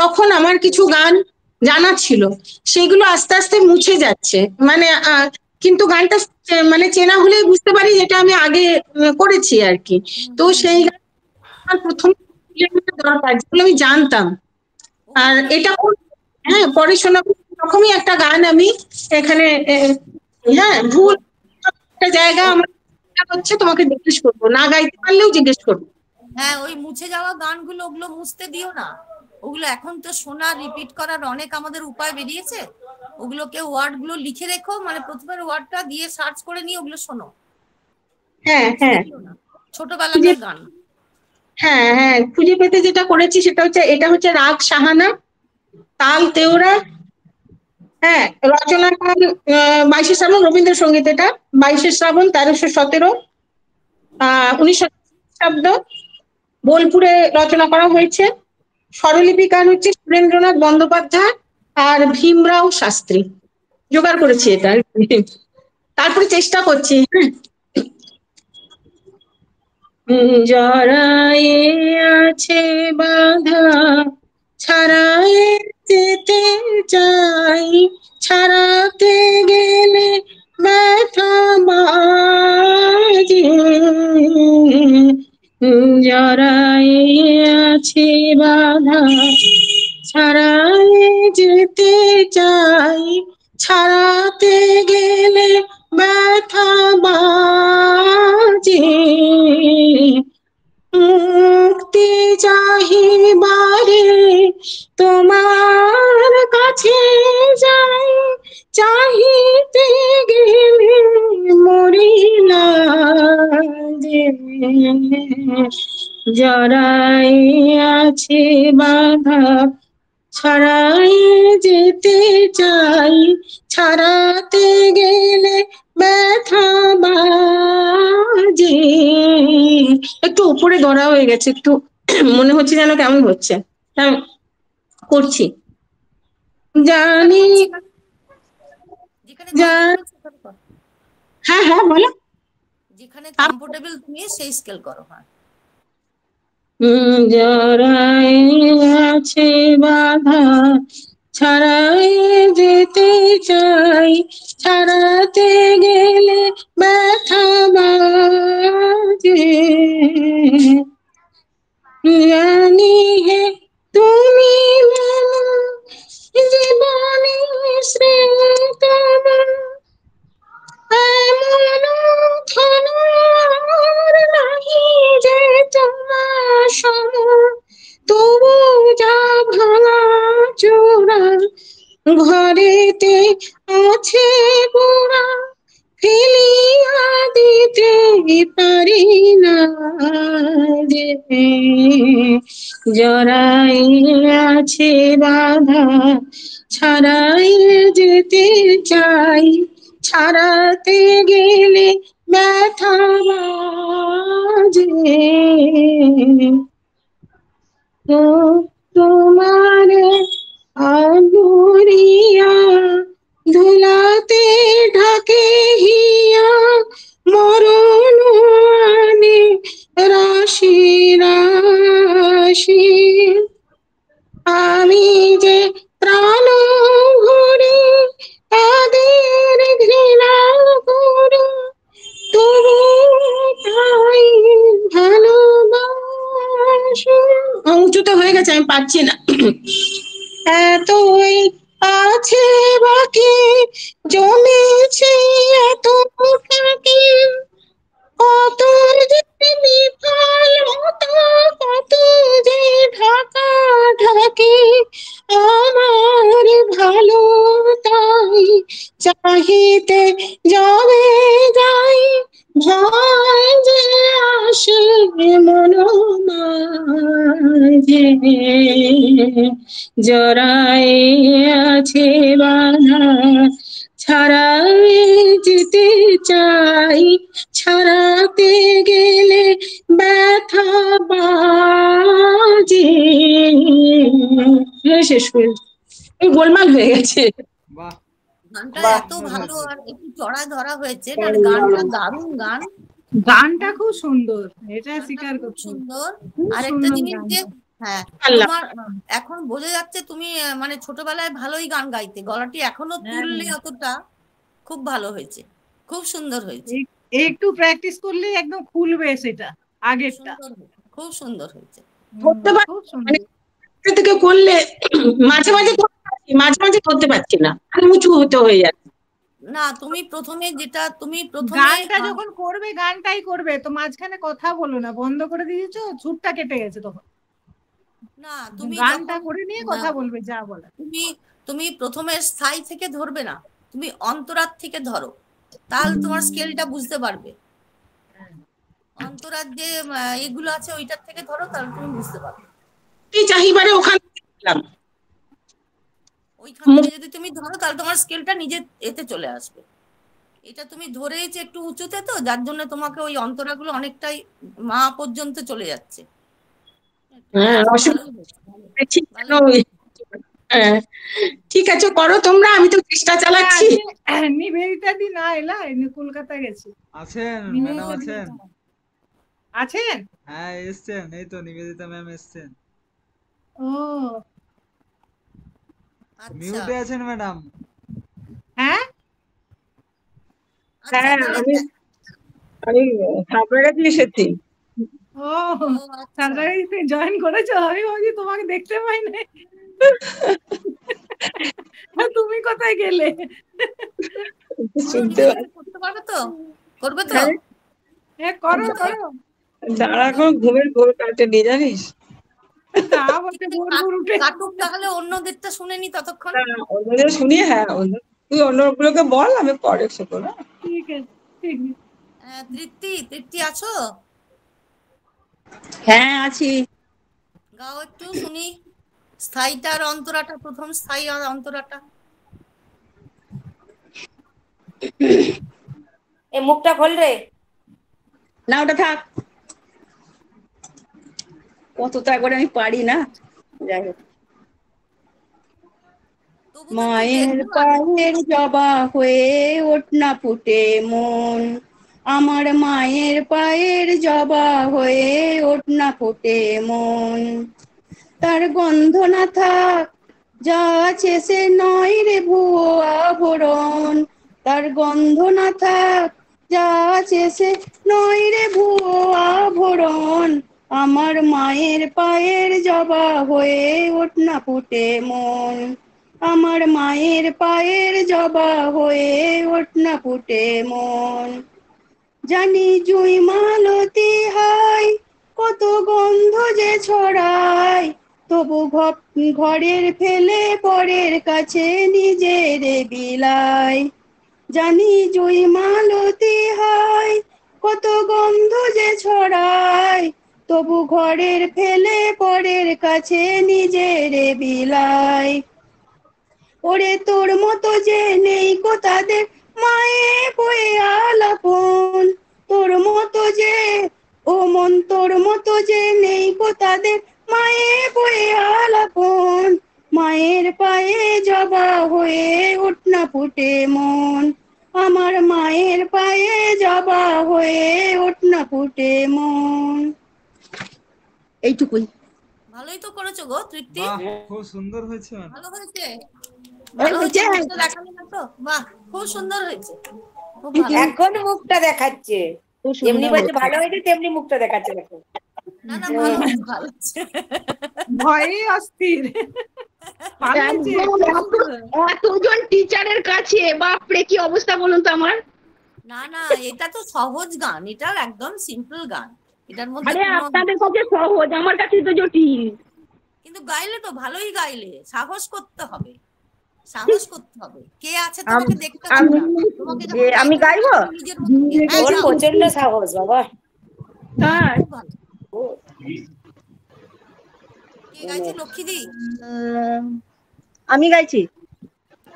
S9: তখন আমার কিছু গান জানা ছিল, সেগুলো আস্তে আস্তে মুছে যাচ্ছে। মানে কিন্তু গানটা মানে চেনা হলেই বুঝতে পারি যেটা আমি আগে করেছি আর কি। তো সেই গান আমার প্রথম দরকার, যেগুলো আমি জানতাম। আর এটা হ্যাঁ পরে শোনাবো, এরকমই একটা গান আমি এখানে হ্যাঁ ভুল একটা জায়গা আমার হচ্ছে, তোমাকে জিজ্ঞেস করবো, না গাইতে পারলেও জিজ্ঞেস করবো।
S1: হ্যাঁ, ওই মুছে যাওয়া গানগুলো ওগুলো মুছতে দিও না। ওগুলো এখন তো শোনা রিপিট করার অনেক আমাদের উপায় বেরিয়েছে। ওগুলোকে ওয়ার্ড গুলো লিখে রেখো, মানে প্রথমের ওয়ার্ডটা দিয়ে সার্চ করে নিয়ে ওগুলো শোনো।
S9: হ্যাঁ হ্যাঁ,
S1: ছোটবেলাকার গান।
S9: হ্যাঁ হ্যাঁ, খুঁজে পেতে যেটা করেছি সেটা হচ্ছে, এটা হচ্ছে রাগ সাহানা, তাল তেওরা। হ্যাঁ, রচনাকার 22শে শ্রাবণ, রবীন্দ্রসঙ্গীত এটা। 22শে শ্রাবণ 1317, 1900 খ্রিস্টাব্দ, বোলপুরে রচনা করা হয়েছে। স্বরলিপিকার হচ্ছে সুরেন্দ্রনাথ বন্দ্যোপাধ্যায় আর ভীমরাও শাস্ত্রী। জোগাড় করেছি এটা, তারপরে চেষ্টা করছি। জড়ায়ে আছে বাধা, ছাড়ায়ে যেতে চাই, ছাড়াতে গেলে ব্যথা বাজে। জড়ায়ে আছে বাধা, ছাড়ায়ে যেতে চাই, ছাড়াতে গেলে ব্যথা বাজে। মুক্তি চাহিবারে তোমার কাছে যাই, চাহিতে গেলে মরিলা যে। জড়াই আছে বাধা, ছাড়াই যেতে চাই, ছাড়াতে গেলে ব্যথা বাজে। একটু উপরে ধরা হয়ে গেছে, একটু মনে হচ্ছে যেন কেমন হচ্ছে। হ্যাঁ করছি, জানি। হ্যাঁ হ্যাঁ বলো।
S1: যেখানে কমফোর্টেবল তুমি সেই স্কেল করো। হ্যাঁ।
S9: জড়াই আছে বাধা, ছাড়াই যেতে চাই, ছাড়াতে গেলে ব্যথা বাজে। জানি হে তুমি জীবনে শ্রেত, এমন ধনুর নাহি যে তোমার সম, তবু যা ভাঙা চূড়া ঘরেতে আছে গোড়া, ফেলিয়া দিতে পারি না যে। জড়াই আছে বাধা, ছাড়াই যেতে চাই, ছাড়াতে গেলে ব্যথা বাজে। তো তোমার আদরিয়া ধুলাতে ঢাকে হিয়া, মরণ আনে রাশি রাশি। আমি যে প্রাণ ভরে তাদের ঘৃণা করি, তবু তাই ভালোবাসি। উঁচুতে হয়ে গেছে, আমি পাচ্ছি না। এতই আছে বাকি, জমেছে এত ফাঁকি, কত যে বিফলতা, কত যে ঢাকা ঢাকি। আমার ভালো তাই চাহিতে যাবে যাই, ভয় যে আসে মন মাঝে। জড়াই আছে বাধা, ছাড়ায়ে যেতে চাই, ছাড়াতে গেলে ব্যথা বাজে। শেষ করে এই গোলমাল হয়ে গেছে।
S2: বাহ,
S1: গানটা
S4: বাহ।
S1: এত ভালো আর একটু চড়া ধরা হয়েছে আর গানটা দারুণ গান।
S6: গানটা খুব সুন্দর, এটা
S1: গানটা
S6: স্বীকার
S1: খুব
S6: করতে হবে।
S1: সুন্দর।
S6: খুব
S1: আর একটা
S6: সুন্দর
S1: জিনিস যে
S6: গানটা।
S1: হ্যাঁ,
S9: আল্লাহ।
S1: তোমার এখন বোঝা যাচ্ছে তুমি মানে ছোটবেলায় ভালোই গান গাইতে, গলাটি এখনো
S6: হ্যাঁ,
S1: তুললে অতটা, খুব ভালো হয়েছে, খুব সুন্দর হয়েছে,
S6: একটু প্র্যাকটিস করলে একদম খুলবে সেটা আগেরটা।
S1: সুন্দর হয়েছে, খুব সুন্দর হয়েছে।
S9: ধরতে পারি
S6: খুব
S9: মানে
S6: সুন্দর।
S9: থেকে করলে মাঝে মাঝে ধরতে পারছি, মাঝে মাঝে ধরতে পারছি না, আর উঁচু হতে হয়ে যাচ্ছে।
S1: না তুমি প্রথমে
S6: গানটা যখন করবে গানটাই করবে, তো মাঝখানে কথা বলো না, বন্ধ করে দিয়েছো, সুরটা কেটে গেছে তখন।
S1: না তুমি
S6: গানটা
S1: যখন
S6: করে নিয়ে
S1: না,
S6: কথা বলবে যা বলে।
S1: তুমি প্রথমে স্থায়ী থেকে ধরবে না, তুমি অন্তরার থেকে ধরো, তাহলে তোমার স্কেলটা বুঝতে পারবে। অন্তরার যে এগুলো আছে ওইটার থেকে ধরো, তাহলে তুমি বুঝতে পারবে।
S9: এই চাহিবারে ওখান থেকে দেখলাম।
S1: ওইখান থেকে যদি তুমি ধরো তাহলে তোমার স্কেলটা নিজে এতে চলে আসবে। এটা তুমি ধরেইছে একটু উঁচুতে, তো যার জন্য তোমাকে ওই অন্তরাগুলো অনেকটাই মা পর্যন্ত চলে যাচ্ছে।
S9: হ্যাঁ,
S1: ভালোই
S9: অসুবিধা
S1: হয়েছে,
S9: ঠিক
S1: ভালোই।
S9: হ্যাঁ, ঠিক আছে করো তোমরা, আমি তো চেষ্টা চালাচ্ছি।
S6: নিবেদিতা দি না এলা, কলকাতা গেছে।
S2: আছেন ম্যাডাম আছেন?
S6: আছেন?
S2: হ্যাঁ এসছেন, এই তো নিবেদিতা ম্যাম এসছেন।
S6: ও
S1: আচ্ছা
S2: মিউটে আছেন ম্যাডাম।
S6: হ্যাঁ
S1: আচ্ছা,
S9: হ্যাঁ,
S1: তাহলে
S9: আমি সাবরাগাতে এসেছি।
S6: ও
S1: আচ্ছা।
S6: সাবরাগাতে জয়েন করেছো? আমি ভাবছি তোমাকে দেখতে পাই না। তুমি কোথায় গেলে?
S9: শুনতে
S1: করতে পারবে তো? করবে তো?
S6: হ্যাঁ করো করো।
S9: দাঁড়া, এখন ঘুমের ঘোর কাটেনি জানিস।
S6: না বলতে ভোর ভোর উঠে
S1: কাটুক, তাহলে অন্যদেরটা শুনে নি ততক্ষণ।
S9: অন্যদের শুনি, হ্যাঁ তুই অন্যগুলোকে বল, আমি পরে শোবো না।
S6: ঠিক আছে ঠিক আছে।
S1: তৃপ্তি আছো?
S9: হ্যাঁ আছি।
S1: গাও একটু শুনি, স্থায়ীটা আর অন্তরাটা, প্রথম স্থায়ী আর অন্তরাটা।
S4: এই মুখটা খোল রে।
S9: না ওটা থাক, কত তা করে আমি পারি না। যাই হোক,
S1: তবু তো একটু
S9: মায়ের
S1: দেখবো আর।
S9: পায়ের জবা হয়ে ওঠ না ফুটে মন, আমার মায়ের পায়ের জবা হয়ে ওঠ না ফুটে মন, তার গন্ধ না থাক যা আছে সে নয় রে ভুয়ো আভরণ, তার গন্ধ না থাক যা আছে সে নয় রে ভুয়ো আভরণ, আমার মায়ের পায়ের জবা হয়ে ওঠ না ফুটে মন, আমার মায়ের পায়ের জবা হয়ে ওঠ না ফুটে মন, জানি জুই মালতী হাই কত গন্ধ যে ছড়ায়, তবু ঘরের ফেলে পরের কাছে নিজের বিলাই, জানি জুই মালতী হাই কত গন্ধ যে ছড়ায়, তবু ঘরের ফেলে পরের কাছে নিজের বিলাই, ওরে তোর মতো যে নেই কো তাদের মায়ে বয়ে আলাপন, তোর মতো যে ও মন তোর মতো যে নেই কো তাদের মায়ে বয়ে আলাপন, মায়ের পায়ে জবা হয়ে ওঠ না ফুটে মন, আমার মায়ের পায়ে জবা হয়ে ওঠ না ফুটে মন। এইটুকুই।
S1: ভালোই তো করেছো গো তৃপ্তি,
S2: বাহ, খুব সুন্দর হয়েছে ম্যাডাম।
S1: ভালো হয়েছে, ভালো হয়েছে, মুখটা দেখালে না তো? বাহ, খুব সুন্দর হয়েছে, খুব ভালো।
S4: এখন মুখটা দেখাচ্ছে, যেমনি বলছে ভালো হয়েছে তেমনি মুখটা দেখাচ্ছে দেখো।
S1: না না, ভালো হয়েছে, ভালো হয়েছে।
S6: ভয়ে অস্থির। ভালো হয়েছে, খুব সুন্দর।
S9: এতজন টিচারের কাছে বাপরে কি অবস্থা বলুন তো আমার।
S1: না না, এটা তো সহজ গান, এটা একদম সিম্পল গান, এটার মধ্যে
S9: আরে আপনাদের কাছে সহজ, আমার কাছে তো জটিল।
S1: কিন্তু গাইলে তো ভালোই গাইলে, সাহস করতে হবে, সাহস করতে হবে। কে আছে তোমাকে দেখতে হবে না, তোমাকে যখন
S9: আমি
S1: গাইতে হবে
S9: গাইবো?
S1: তুমি নিজের মতো গিয়ে, হ্যাঁ,
S4: ওর
S1: গাও।
S4: প্রচন্ড সাহস বাবা।
S9: হ্যাঁ,
S1: খুব ভালো। কে গাইছে? লক্ষ্মীদি?
S9: আমি গাইছি।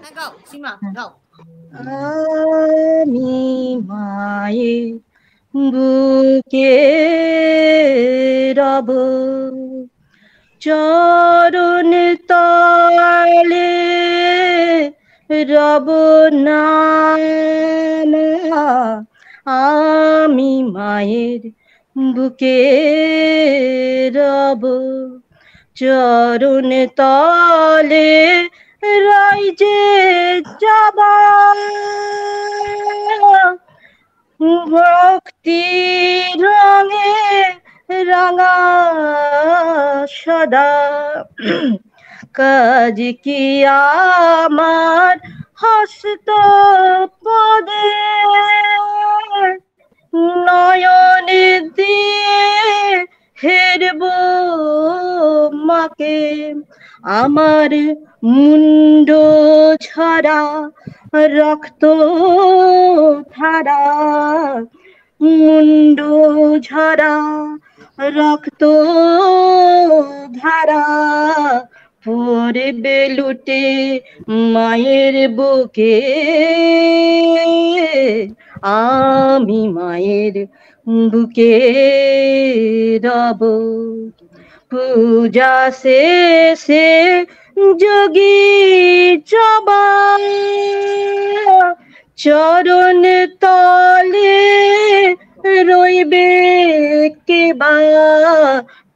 S1: হ্যাঁ গাও, সীমা গাও।
S5: আমি মায়ের বুকে রব, চরণ তলে রব না, আমি মায়ের বুকে রব, চরণ তলে রই যে যাবা, ভক্তি রঙে রাঙা সদা, কাজ কি আমার হস্ত পদে, নয়নে দিয়ে হেরব মাকে, আমার মুন্ড ছড়া রক্ত ধারা, মুন্ড ঝরা রক্ত ধারা, পড়বে লুটে মায়ের বুকে, আমি মায়ের বুকে রব, পূজা শেষে যোগী জবা, চরণ তলে রইবে কেবা,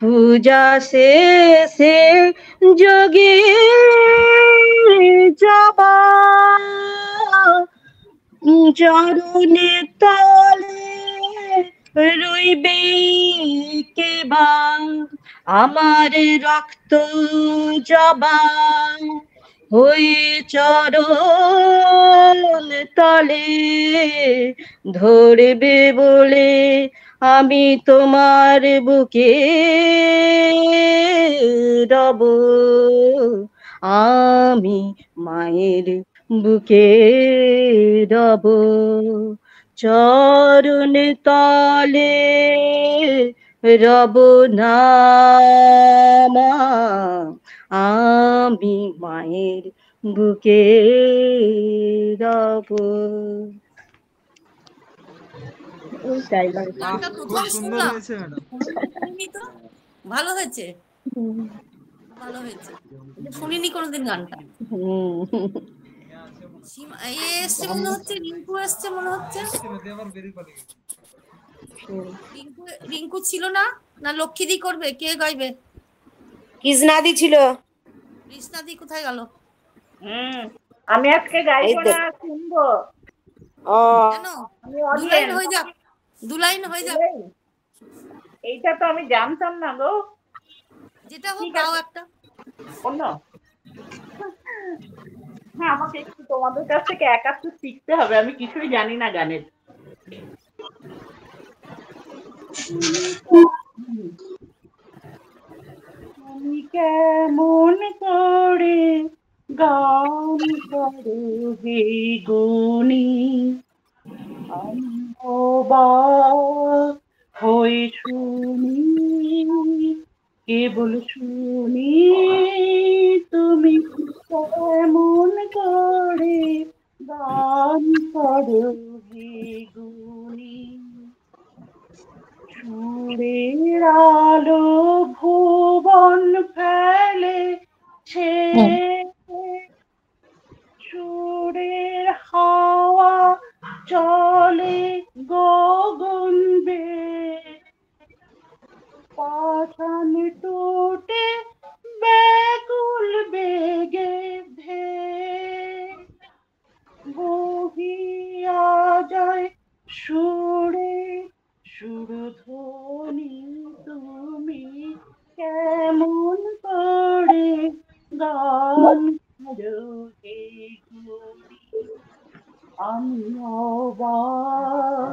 S5: পূজা শেষে যোগী জবা, চরণে তলে রইবে কেবা, আমার রক্ত জবা হয়ে চরণ তলে ধরবে বলে, আমি তোমার বুকে রব, আমি মায়ের বুকে রব, চরণ তলে রব না, আমি মায়ের বুকে রব।
S1: গানটা
S2: খুব
S1: প্রথম
S2: সুন্দর
S1: শুনলাম,
S2: হয়েছে ম্যাডাম।
S1: শুনিনি তো, ভালো হয়েছে, ভালো হয়েছে, শুনিনি কোনোদিন গানটা। এসছে মনে হচ্ছে, রিঙ্কু এসছে মনে হচ্ছে। রিঙ্কু ছিল না, না লক্ষ্মীদি করবে? কে গাইবে?
S4: কৃষ্ণাদি ছিল।
S1: কৃষ্ণাদি কোথায় গেল?
S10: আমি আজকে গাইবো না, শুনবো।
S1: কেন? দুলাইন হয়ে যাক, দুলাইন হয়ে যাক।
S10: এইটা তো আমি জানতাম না গো।
S1: যেটা হোক গাও একটা
S10: অন্য। হ্যাঁ, আমাকে একটু তোমাদের কাছ থেকে একাত্তর শিখতে হবে, আমি কিছুই জানি না গানের। আমি কেমন করে গান করো হে গুণী, আমি অবাক হয়ে শুনি, কেবল শুনি তুমি কেমন করে গান করো হে গুণী, সুরের আলো ভুবন ফেলেছে, সুরের হাওয়া চলে গগন বেয়ে, পাষাণ টুটে ব্যাকুল বেগে বহিয়া যায় সুরে সুরধ্বনি, তুমি কেমন করে গান করো হে গুণী, আমি অবাক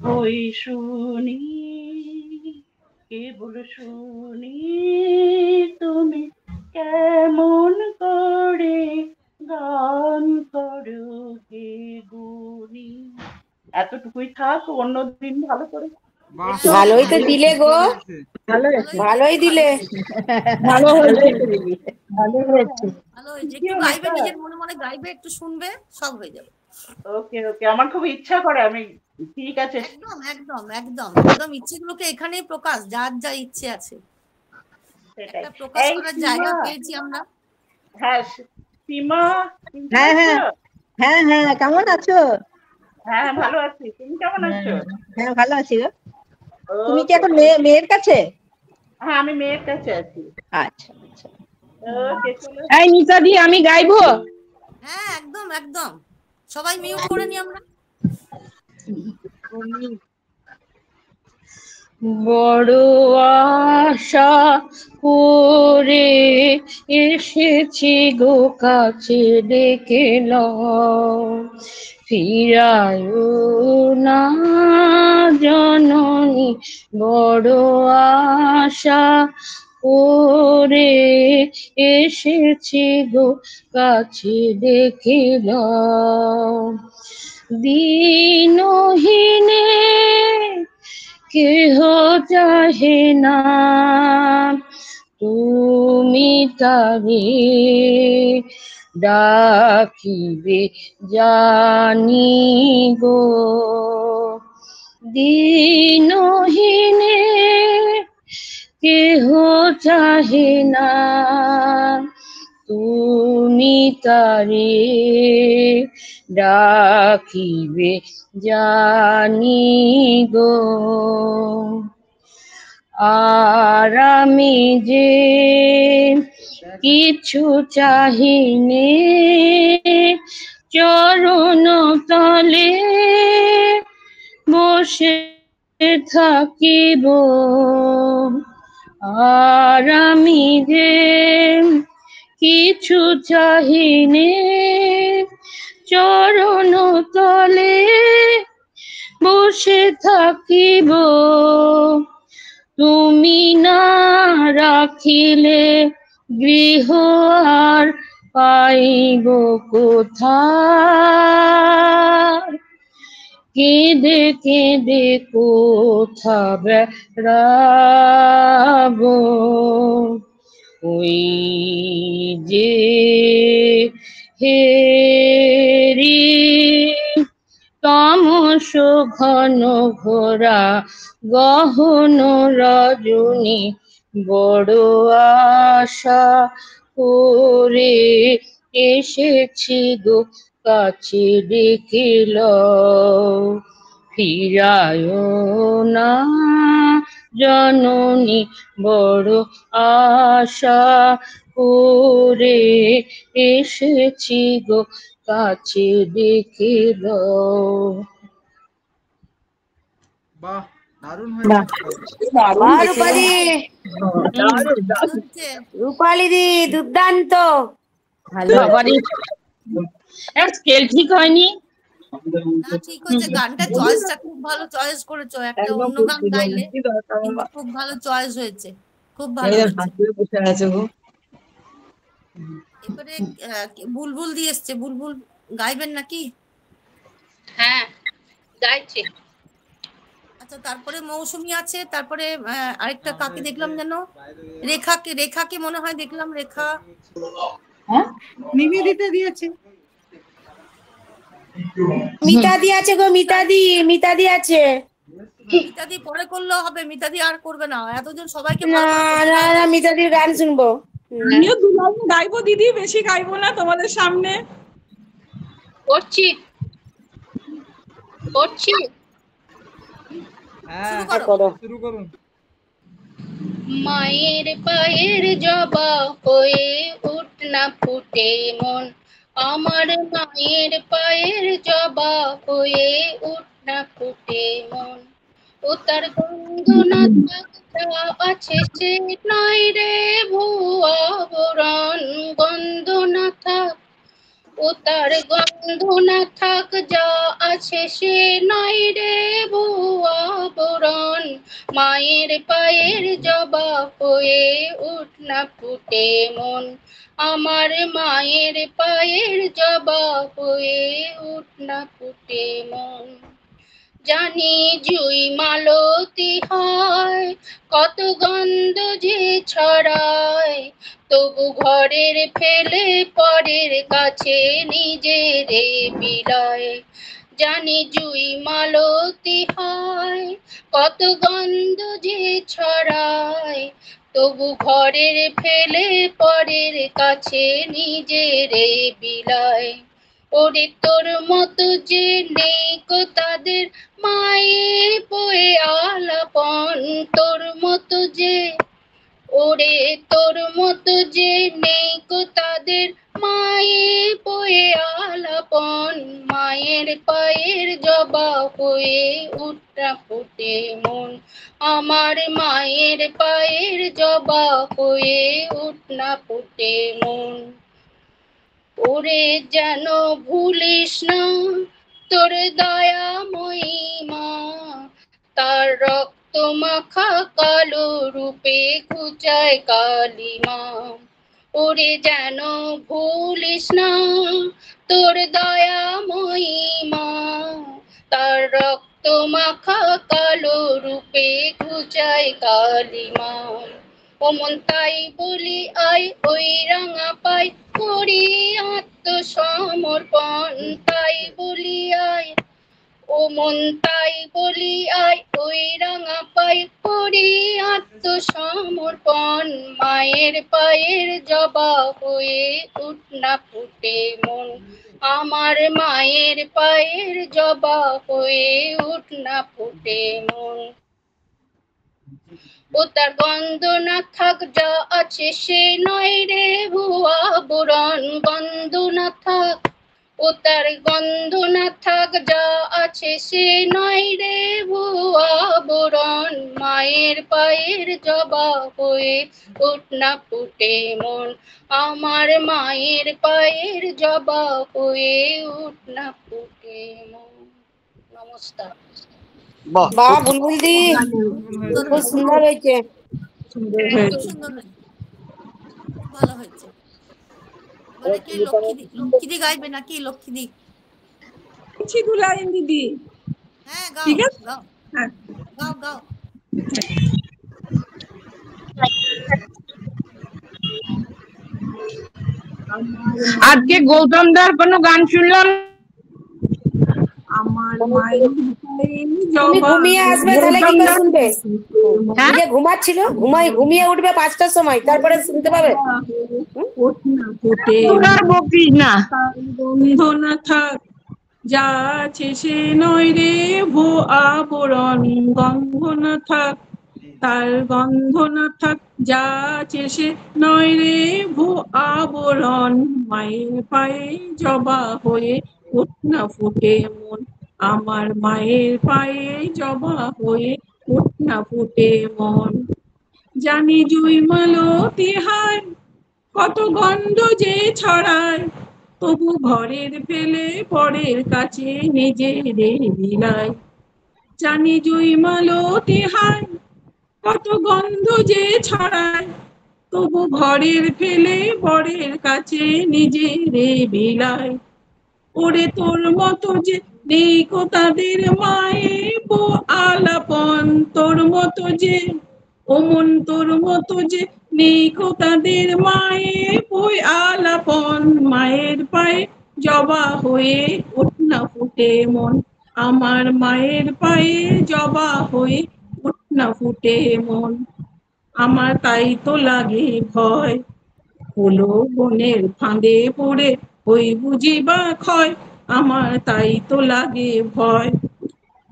S10: হই শুনি, কেবল শুনি তুমি কেমন করে গান করো হে গুণী। এতটুকুই থাক, অন্যদিন ভালো করে।
S4: ভালোই তো দিলে গো, ভালোই দিলে,
S3: ভালো হয়েছে, ভালো হয়েছে।
S1: ভালো হয়েছে। একটু গাইবে, নিজের মনে মনে গাইবে, একটু শুনবে, সব হয়ে যাবে।
S10: ওকে ওকে, আমার খুব ইচ্ছা করে, আমি ঠিক আছে।
S1: একদম একদম একদম একদম ইচ্ছেগুলোকে এখানেই প্রকাশ, যার যা ইচ্ছে আছে
S10: সেটাই।
S1: একটা প্রকাশ
S10: এই
S1: করার
S10: সীমা,
S1: জায়গা পেয়েছি আমরা।
S10: হ্যাঁ সীমা, শুনতে
S11: হ্যাঁ হ্যাঁ
S10: পাচ্ছো?
S11: হ্যাঁ হ্যাঁ, কেমন আছো?
S10: হ্যাঁ ভালো আছি, তুমি কেমন আছো?
S11: হ্যাঁ ভালো আছি গো। তুমি কি
S10: ওকে,
S11: এখন মেয়ের কাছে?
S10: হ্যাঁ আমি মেয়ের কাছে আছি।
S11: আচ্ছা আচ্ছা।
S10: ওকে চলো।
S5: এই নিতা দি, আমি গাইবো।
S1: হ্যাঁ একদম একদম, সবাই মিউট করে নি আমরা।
S5: বড় আশা করে এসেছি গো কাছে, ডেকে নাও ফিরায় না জননী। বড় আশা করে এসেছি গো কাছে, ডেকে নাও দিনহীনে কেহ চাহে না, তুমি তারে ডাকিবে জানি গো। দিনহীনে কেহ চাহে না, তুমি তারে ডাকিবে জানি গো। আর আমি যে কিছু চাহিনে, চরণ তলে বসে থাকিব। আর আমি যে কিছু চাহিনে, চরণ তলে বসে থাকিব। তুমি না রাখিলে গৃহ আর পাইব কোথায়, কেঁদে কেঁদে কোথা বেড়াব। ওই যে হেরি তমস ঘন ঘোরা গহন রজনী, বড় আশা করে এসেছি গো কাছে, ডেকে লও ফিরায় না জননী। বড় আশা করে এসেছি গো কাছে, ডেকে লও।
S2: বাহ, দারুণ হয়েছে।
S4: বাহ রূপালি, রূপালি দি দুর্দান্ত।
S5: স্কেল ঠিক হয়নি।
S1: না ঠিক হয়েছে, গানটা চয়েসটা খুব ভালো চয়েস করেছো, একটা অন্য গান গাইলে কিন্তু খুব ভালো চয়েস হয়েছে, খুব ভালো হয়েছে। এবারে বুলবুল দিয়ে এসছে, বুলবুল গাইবেন নাকি?
S12: হ্যাঁ গাইছে।
S1: আচ্ছা তারপরে মৌসুমী আছে, তারপরে আরেকটা কাকে দেখলাম যেন, রেখাকে মনে হয় দেখলাম, রেখা
S6: নিবেদিতা দিয়েছে।
S4: মিতাদি আছে গো, মিতাদি আছে।
S1: মিতাদি পরে করলেও হবে, মিতাদি আর করবে না, এতজন সবাইকে
S4: না না না, মিতাদির গান শুনবো।
S3: আমিও দু লাইন গাইবো দিদি, বেশি গাইবো না তোমাদের সামনে।
S12: করছি
S2: শুরু করুন।
S12: মায়ের পায়ের জবা হয়ে উঠ না ফুটে মন, আমার মায়ের পায়ের জবা হয়ে উঠ না ফুটে মন। ও তার গন্ধ না থাকা আছে সে নয় রে ভুয়া বরণ, গন্ধ না থাক ও তার গন্ধ না থাক যা আছে সে নয় রে ভুয়া বরণ। মায়ের পায়ের জবা হয়ে উঠ না ফুটে মন, আমার মায়ের পায়ের জবা হয়ে উঠ না ফুটে মন। জানি জুই মালতী হয় কত গন্ধ যে ছড়ায়, তবু ঘরের ফেলে পরের কাছে নিজেরে বিলায়। জানি জুই মালতী হয়, কত গন্ধ যে ছড়ায়, তবু ঘরের ফেলে পরের কাছে নিজেরে বিলায়। ওরে তোর মতো যে নেই কো তাদের মায়ে পয়ে আলাপন, তোর মতো যে, ওরে তোর মতো যে নেই কো তাদের মায়ে পয়ে আলাপন। মায়ের পায়ের জবা হয়ে উঠা ফুটে মন, আমার মায়ের পায়ের জবা হয়ে উঠনা ফুটে মন। ওরে যেন ভুলিস না তোর দয়াময়ী মা, তার রক্ত মাখা কালো রূপে ঘুচায় কালিমা। ওরে যেন ভুলিস না তোর দয়াময়ী মা, তার রক্ত মাখা কালো রূপে ঘুচায় কালিমা। অমন তাই বলি আয় ওই রাঙা পাই করি আত্মসমর্পণ, তাই বলি আয় ও মন তাই বলি আয় ওই রাঙা পাই করি আত্মসমর্পণ। মায়ের পায়ের জবা হয়ে উঠনা ফুটে মন, আমার মায়ের পায়ের জবা হয়ে উঠনা ফুটে মন। ও তার গন্ধ না থাক যা আছে সে নয় রে ভুয়া বুড়ন, গন্ধ না থাক, ও তার গন্ধ না থাক যা আছে সে নয় রে ভুয়া বুড়ন। মায়ের পায়ের জবা হয়ে উঠনা ফুটে মন, আমার মায়ের পায়ের জবা হয়ে উঠনা ফুটে মন। নমস্কার।
S8: বাহ,
S4: বাহ বুলবুল দি, খুব সুন্দর হয়েছে।
S1: খুব সুন্দর হয়েছে, খুব ভালো হয়েছে। এবারে কে লক্ষ্মীদি গাইবে নাকি? লক্ষ্মীদি
S6: দু লাইন দিদি।
S1: হ্যাঁ গাও
S6: ঠিক আছে,
S1: গাও
S6: হ্যাঁ।
S1: গাও গাও।
S6: আজকে গৌতম দার কোনো গান শুনলাম। আমার মায়ের
S4: তুমি ঘুমিয়ে আসবে তাহলে কি করে শুনবে?
S6: হ্যাঁ,
S4: যে ঘুমাচ্ছিল ঘুমিয়ে উঠবে 5টার সময়, তারপরে শুনতে পাবে।
S6: তোর বকিস না। গন্ধ না থাক যা আছে সে নয় রে ভো আবরণ, গন্ধ না থাক তার গন্ধ না থাক যা আছে সে নয় রে ভো আবরণ। মায়ের পায়ে জবা হয়ে উঠনা ফুটে মন, আমার মায়ের পায়ে জবা হয়ে উঠনা ফুটে মন। জানি জুই মালতী হায়, কত গন্ধ যে ছড়ায়, তবু ঘরের ফেলে পরের কাছে নিজেরে বিলায়। জানি জুই মালতী হায়, কত গন্ধ যে ছড়ায়, তবু ঘরের ফেলে পরের কাছে নিজেরে বিলায়। ওরে তোর মতো যে নেই কো তাদের মায়ে বো আলাপন, তোর মতো যে অমন তোর মতো যে নেই কো তাদের মায়ে বই আলাপন। মায়ের পায়ে জবা হয়ে উঠনা ফুটে মন, আমার মায়ের পায়ে জবা হয়ে উঠনা ফুটে মন। আমার তাই তো লাগে ভয়, হলো বনের ফাঁদে পড়ে ওই বুঝি বা ক্ষয়। আমার তাই তো লাগে ভয়,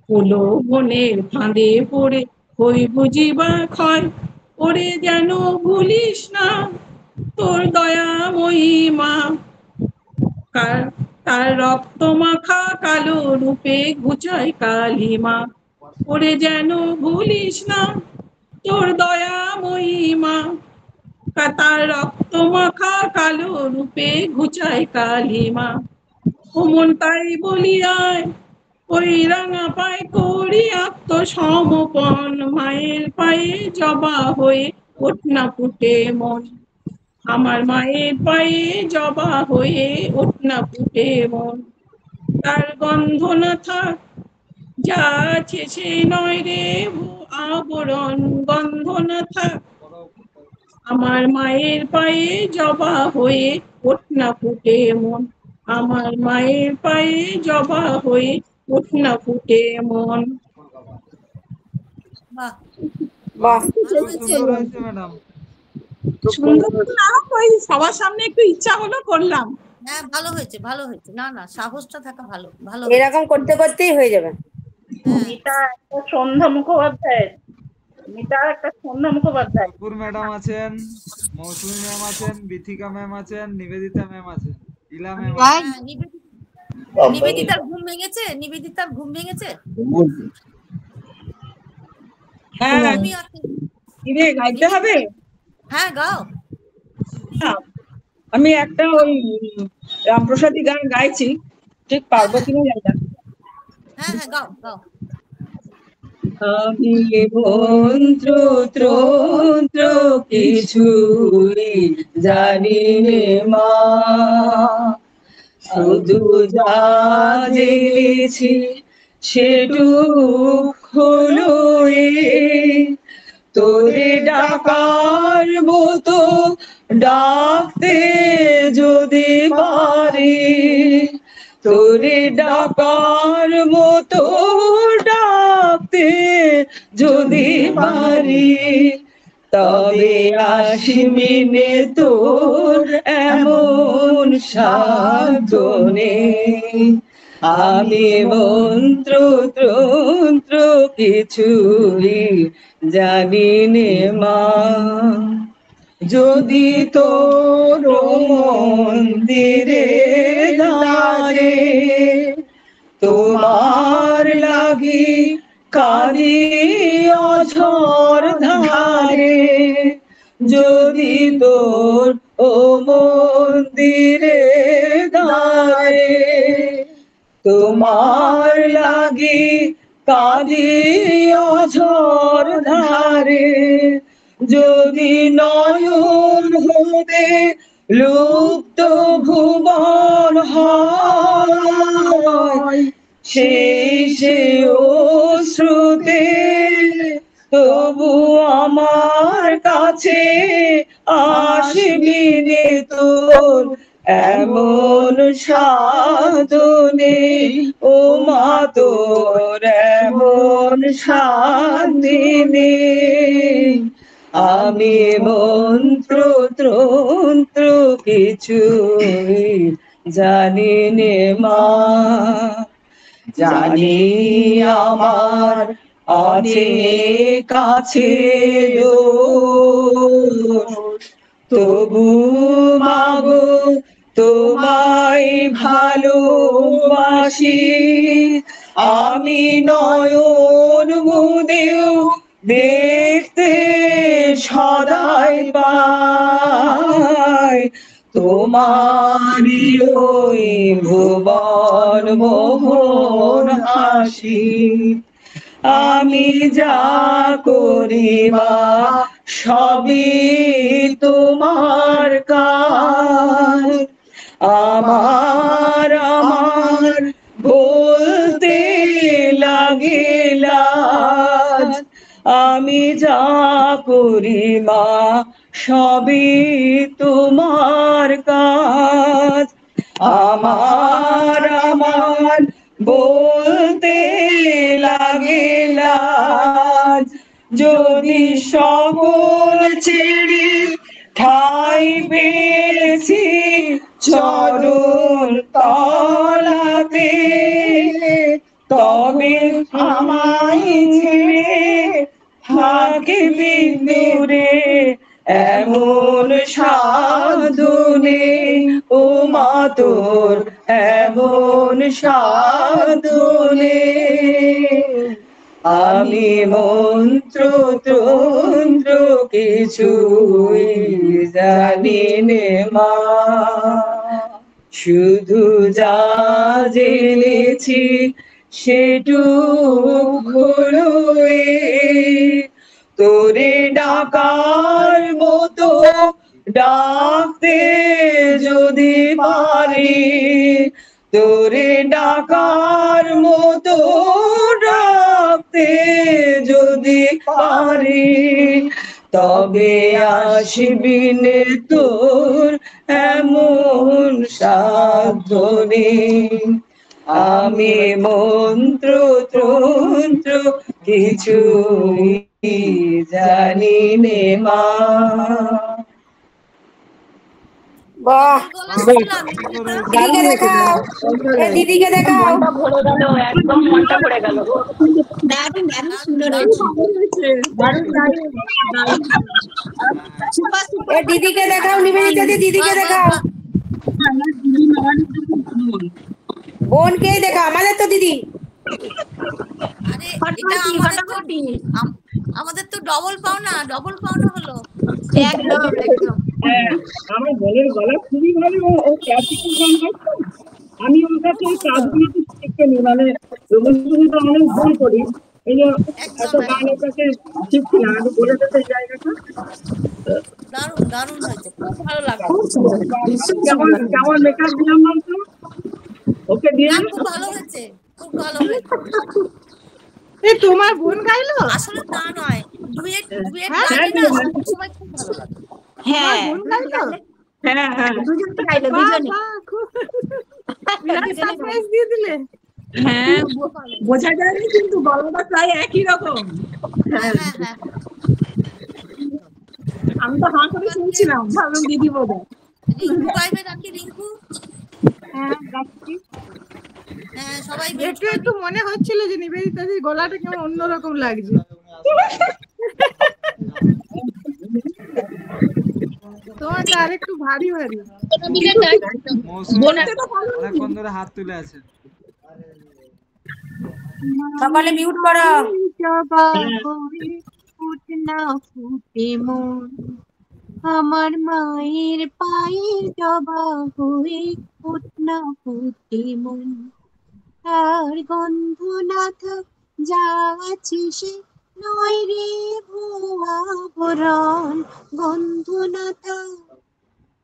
S6: হলো বনের ফাঁদে পড়ে ওই বুঝি বা ক্ষয়। ওরে যেন ভুলিস না তোর দয়াময়ী মা, তার রক্ত মাখা কালো রূপে ঘুচায় কালিমা। ওরে যেন ভুলিস না তোর দয়াময়ী মা, তার রক্ত মাখা কালো রূপে ঘুচায় কালিমা। ওমন তাই বলি আয় ওই রাঙা পায় করি আত্মসমর্পণ, মায়ের পায়ে জবা হয়ে উঠনা ফুটে মন, আমার মায়ের পায়ে জবা হয়ে উঠনা ফুটে মন। তার গন্ধ না থাক যা আছে সে নয় রে আবরণ, গন্ধ না থাক আমার
S5: আমার মায়ের পায়ে জবা হয়ে ওঠ না ফুটে মন, আমার মায়ের পায়ে জবা হয়ে ওঠ না ফুটে মন।
S1: বাহ,
S4: বাহ,
S1: ভালো হয়েছে।
S2: সুন্দর হয়েছে ম্যাডাম।
S5: সুন্দর না, ওই সবার সামনে একটু ইচ্ছা হলো করলাম।
S1: হ্যাঁ, ভালো হয়েছে, ভালো হয়েছে। না না, সাহসটা থাকা ভালো, ভালো হয়েছে।
S4: এরকম করতে করতেই হয়ে যাবে।
S1: হ্যাঁ,
S10: এটা একটা সন্ধ্যা মুখোপাধ্যায়, এটা একটা সন্ধ্যা মুখোপাধ্যায়।
S2: কপুর ম্যাডাম আছেন, মৌসুমী ম্যাম আছেন, বিথিকা ম্যাম আছেন, নিবেদিতা ম্যাম আছেন, ইলা ম্যাম
S1: হ্যাঁ,
S2: আছেন।
S1: নিবেদিতার ঘুম ভেঙেছে, নিবেদিতার ঘুম ভেঙেছে।
S5: হ্যাঁ,
S1: তুমি আছো।
S5: কিরে গাইতে হবে?
S1: হ্যাঁ, গাও।
S5: আমি একটা ওই রামপ্রসাদী গান গাইছি, ঠিক পারবো কিনা জানি না।
S1: হ্যাঁ হ্যাঁ, গাও গাও।
S5: আমি মন্ত্র তন্ত্র কিছুই জানি নে মা, শুধু যা জেনেছি সেটুক হলো তোরে ডাকার মতো ডাকতে যদি পারি, তোরে ডাকার মতো ডাকতে যদি পারি, তবে আসিমিনে তোর এমন সাধনে, আমি মন্ত্র তন্ত্র কিছুই জানি নে মা, যদি তোর মন্দিরে দ্বারে তোমার লাগি কালি অঝর ধারে, যদি তোর ও মন্দিরে দ্বারে তোমার লাগি কালি অঝর ধারে, যদি নয়ন হতে লুপ্ত ভুবন হয়, সেই সে অশ্রুতে তবু আমার কাছে আসবি নে তোর এমন সাধনে, ও মা তোর এমন সাধনে, আমি মন্ত্র তন্ত্র কিছুই জানি নে মা, জানি আমার অনেক কাছে তবু মাগো তোমায় ভালোবাসি, আমি নয়ন মুদেও দেখতে সদাই পাই তোমারি ওই ভুবন মোহন হাসি, আমি যা করি মা সবই তোমার কাজ, আমার আমার বলতে লাগে লাজ, আমি যা করি মা সবই তোমার কাজ, আমার আমার বলতে লাগে লাজ, যদি সকল ছেড়ে ঠাই পেয়েছি চরণ তলাতে, তবে আমায় ছেড়ে থাকবি দূরে এমন সাধনে, ও মা তোর এমন সাধনে, আমি মন্ত্র তন্ত্র কিছুই জানি নে মা, শুধু যা জেনেছি সেটুক হলো তোরে ডাকার মতো ডাকতে যদি পারি, তোরে ডাকার মতো ডাকতে যদি পারি,
S13: তবে আসবি নে তোর এমন সাধ্য নেই। আমি মন্ত্র তন্ত্র কিছুই জানি নে মা।
S4: বাহ,
S1: গলা শুনলাম
S4: দিদিকে দেখাও, এ দিদিকে দেখাও।
S10: মনটা ভরে গেল, একদম মনটা ভরে গেল।
S7: দারুণ দারুণ সুন্দর
S4: এ দিদিকে দেখাও, নিবেদিতা দি, দিদিকে দেখাও, বোনকেই দেখাও, আমাদের তো দিদি।
S1: আরে এটা আমাদের তো ডবল পাওনা হলো।
S7: একদম একদম।
S5: আমার বোনের গলা খুবই ভালো, ও ক্লাসিক্যাল গান গাইতো। আমি ওর কাছে এই কাজগুলো শিখতে নি, মানে রবীন্দ্রসঙ্গীত অনেক ভুল করি, এই যে এত গান ওর কাছে শিখছিলাম। আমি বলে দিতে এই জায়গাটা
S1: দারুণ হয়েছে, খুব ভালো লাগলো।
S5: কেমন কেমন মেকআপ দিলাম বলতো ওকে দিয়ে?
S1: খুব ভালো হয়েছে, খুব ভালো হয়েছে।
S6: এই তোমার বোন গাইলো?
S1: আসলে তা নয়, ডুয়েট
S6: হ্যাঁ,
S1: গাইলে না সবসময় খুব ভালো লাগে।
S6: হ্যাঁ, বোন গাইলো?
S5: হ্যাঁ
S7: দুজন তো গাইলো, দুজনে।
S6: বিরাট সারপ্রাইজ দিয়ে দিলে।
S5: হ্যাঁ, বোঝা যায়নি কিন্তু গলাটা প্রায় একই রকম।
S1: হ্যাঁ।
S5: আমি তো হাঁ করে শুনছিলাম, ভাবলাম দিদি বোধহয়।
S1: রিঙ্কু গাইবে নাকি? রিঙ্কু
S5: হ্যাঁ গাচ্ছি।
S1: হ্যাঁ, সবাই
S6: একটু মনে হচ্ছিল যে নিবেদিতাদির গলাটা কেমন অন্যরকম লাগছে। তোমারটা আরেকটু ভারী ভারী।
S2: অনেকক্ষণ ধরে হাত তুলে আছে।
S4: সকালে মিউট করো।
S7: জবা হয়ে ফুটনা ফুটে মন, আমার মায়ের পায়ের জবা হয়ে ফুটনা ফুটে মন। আর গন্ধ না থাক যা আছে সে নয় রে ভুয়া বরণ, গন্ধ না থাক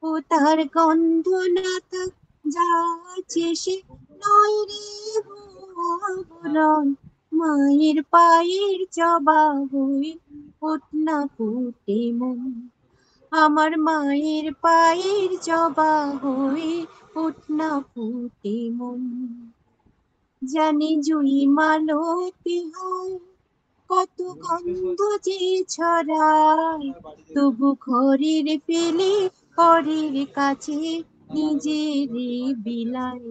S7: ও তার গন্ধ না থাক যা আছে সে নয় রে ভুয়া বরণ। মায়ের পায়ের জবা হয়ে ফুটনা ফুটে মন, আমার মায়ের পায়ের জবা হয়ে ফুটনা ফুটে মন। জানি জুই মালতি হয় কত গন্ধ যে ছড়ায়, তবু ঘরের পেলে পরের কাছে নিজের বিলাই।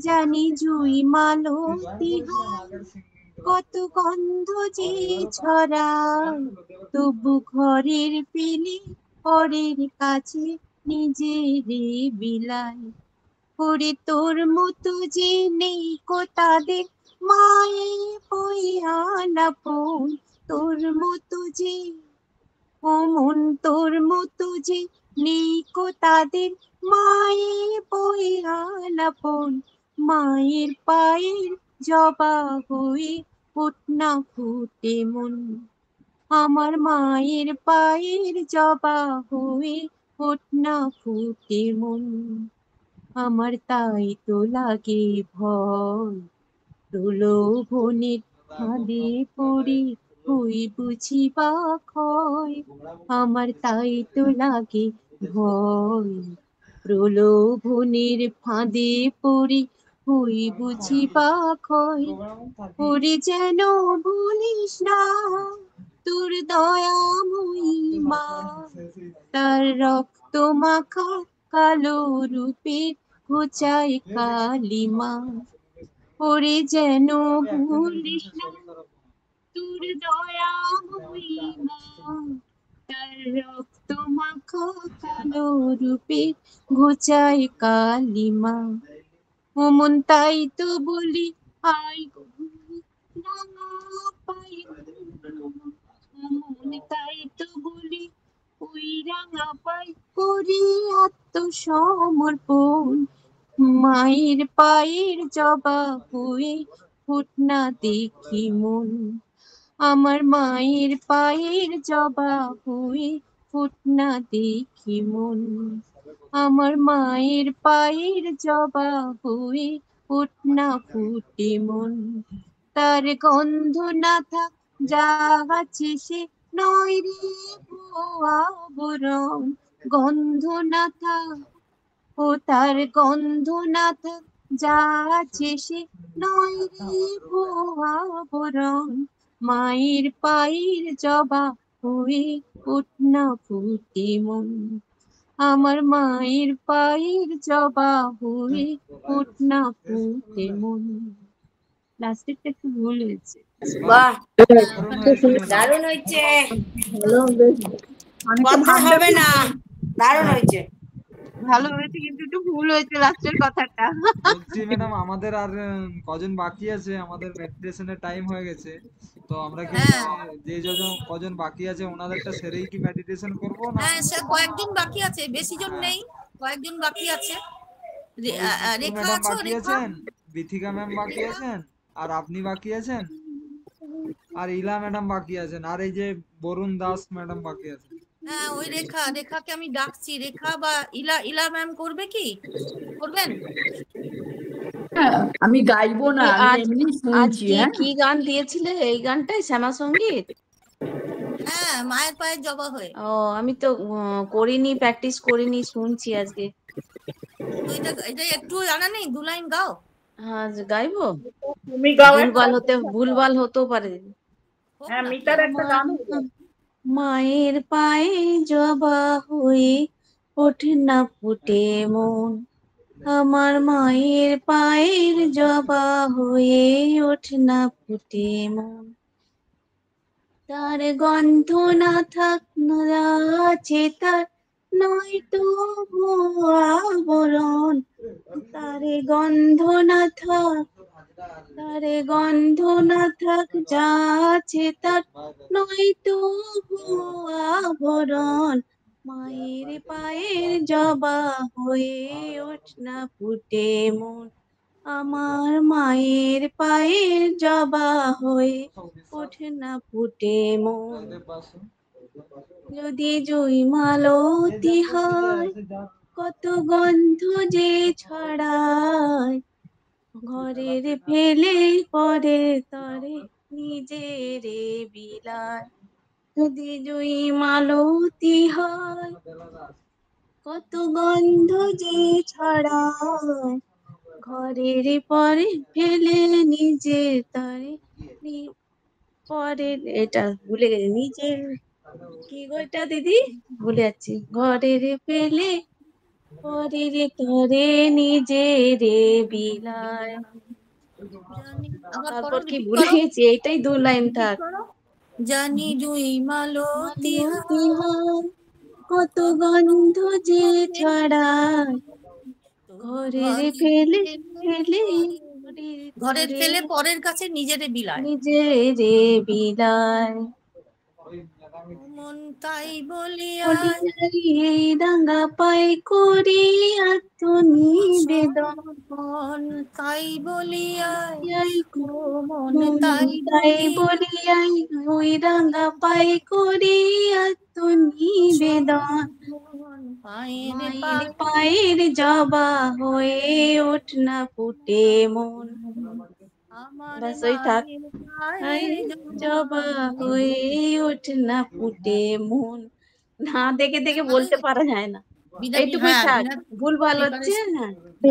S7: জানি জুই মালতি হয় কত গন্ধ যে ছড়ায়, তবু ঘরের পেলে পরের কাছে নিজের বিলাই। ওরে তোর মতো যে নেই কো তাদের মায়ে পইয়া আপন, তোর মতো যে ও মন তোর মতো যে নেই কো তাদের মায়ে পইয়া আপন। মায়ের পায়ের জবা হয়ে ফুটনা ফুটে মন, আমার মায়ের পায়ের জবা হয়ে ফুটনা ফুটে মন। আমার তাই তো লাগে ভয় প্রলোভনের ফাঁদে পড়ে হই বুঝি বা ক্ষয়। আমার তাই তো লাগে ভয় প্রলোভনের ফাঁদে পড়ে হই বুঝি বা ক্ষয়। ওরে যেন ভুলিস না তোর দয়াময়ী মা, তার রক্ত মাখা কালো রূপের ঘোচায় কালিমা। ওরে যেন ভুলিস না তোর দয়াময়ী মা, তার রক্ত মাখা কালো রূপের ঘোচায় কালিমা। ও মন তাই তো বলি আই গো রাঙা পাই, মন তাই তো বলি ওই রাঙা পাই করি আত্মসমর্পণ। মায়ের পায়ের জবা হয়ে ফুটনা দেখি মন, আমার মায়ের পায়ের জবা হয়ে ফুটনা দেখি মন। আমার মায়ের পায়ের জবা হয়ে ফুটনা ফুটে মন। তার গন্ধ না থাক যা আছে সে
S14: নয় রে ভুয়া বরণ, গন্ধ না থাক ও তার গন্ধ না থাক, যা আছে সে নয় রে ভুয়া বরণ, মায়ের পায়ের জবা হয়ে ওঠ না ফুটে মন, আমার মায়ের পায়ের জবা হয়ে ওঠ না ফুটে মন। লাস্টেরটা একটু ভুল হয়েছে।
S4: বাহ, দারুণ হয়েছে, কথা হবে না, দারুণ হয়েছে।
S14: ভালো হয়েছে, কিন্তু একটু ভুল হয়েছে লাস্টের কথাটা।
S2: বলছি ম্যাডাম, আমাদের আর কজন বাকি আছে? আমাদের মেডিটেশনের টাইম হয়ে গেছে, তো আমরা কি যে কজন বাকি আছে ওনাদেরটা সেরেই কি মেডিটেশন করব না?
S1: হ্যাঁ, সে কয়েকজন বাকি আছে, বেশি জন নেই, কয়েকজন বাকি আছে। রেখা
S2: ম্যাডাম
S1: আছো?
S2: বাকি
S1: রেখা,
S2: আছেন, বিথিকা ম্যাম বাকি আছেন, আর আপনি বাকি আছেন, আর ইলা ম্যাডাম বাকি আছেন, আর এই যে বরুণ দাস ম্যাডাম বাকি আছেন।
S1: হ্যাঁ ওই রেখাকে আমি ডাকছি। রেখা বা ইলা ম্যাম করবে কি? করবেন?
S15: আমি গাইবো না, আমি এমনি শুনছি।
S14: আজকে কি গান দিয়েছিলে? এই গানটাই শ্যামা সঙ্গীত?
S1: হ্যাঁ, মায়ের পায়ের জবা হয়ে।
S14: ও, আমি তো করিনি, প্র্যাকটিস করিনি, শুনছি আজকে।
S1: এটা একটু জানা নেই, 2 লাইন গাও।
S14: হ্যাঁ, গাইবো।
S10: তুমি গাও।
S14: ভুলভাল হতেও পারে।
S10: হ্যাঁ, মিতার একটা গান।
S14: মায়ের পায়ে জবা হয়ে ওঠে না ফুটে মন, আমার মায়ের পায়ের জবা হয়ে ওঠে না ফুটে মন, তার গন্ধ না থাক না আছে তার নয়তো ভুয়া বরণ, তারে গন্ধ না থাক, তারে গন্ধ না থাক, যা আছে তার নয়তো ভুয়া বরণ, মায়ের পায়ের জবা হয়ে ওঠ না ফুটে মন, আমার মায়ের পায়ের জবা হয়ে ওঠে না ফুটে মন, যদি জুই মালতী হয় কত গন্ধ যে ছড়ায়, ঘরের ফেলে পরে তরে নিজের বিলায়, যদি জুই মালতী হয় কত গন্ধ যে ছড়ায়, ঘরের পরে ফেলে নিজের তরে পরে, এটা ভুলে গেছি, নিজের কি গো এটা দিদি, ভুলে যাচ্ছি, ঘরের ফেলে পরের তরে নিজের বিলায়, তারপর কি ভুলে গেছি, এইটাই 2 লাইন থাক।
S1: জানি জুই মালতী
S14: হয় কত গন্ধ যে ছড়ায়, ঘরের ফেলে
S1: পরের কাছে নিজের বিলায়,
S14: নিজের বিলায়,
S1: মন তাই বলিয়া
S14: এই রাঙা পাই করি আত্মনিবেদন,
S1: মন তাই বলিয়া
S14: মন তাই বলিয়াই ওই রাঙা পাই করি আত্মনিবেদন, মায়ের পায়ের জবা হয়ে ওঠ না ফুটে মন, বাস ওই থাক, জবা হয়ে ওঠ না ফুটে মন, না দেখে দেখে বলতে পারা যায় না, এইটুকুই থাক, ভুল ভালো হচ্ছে।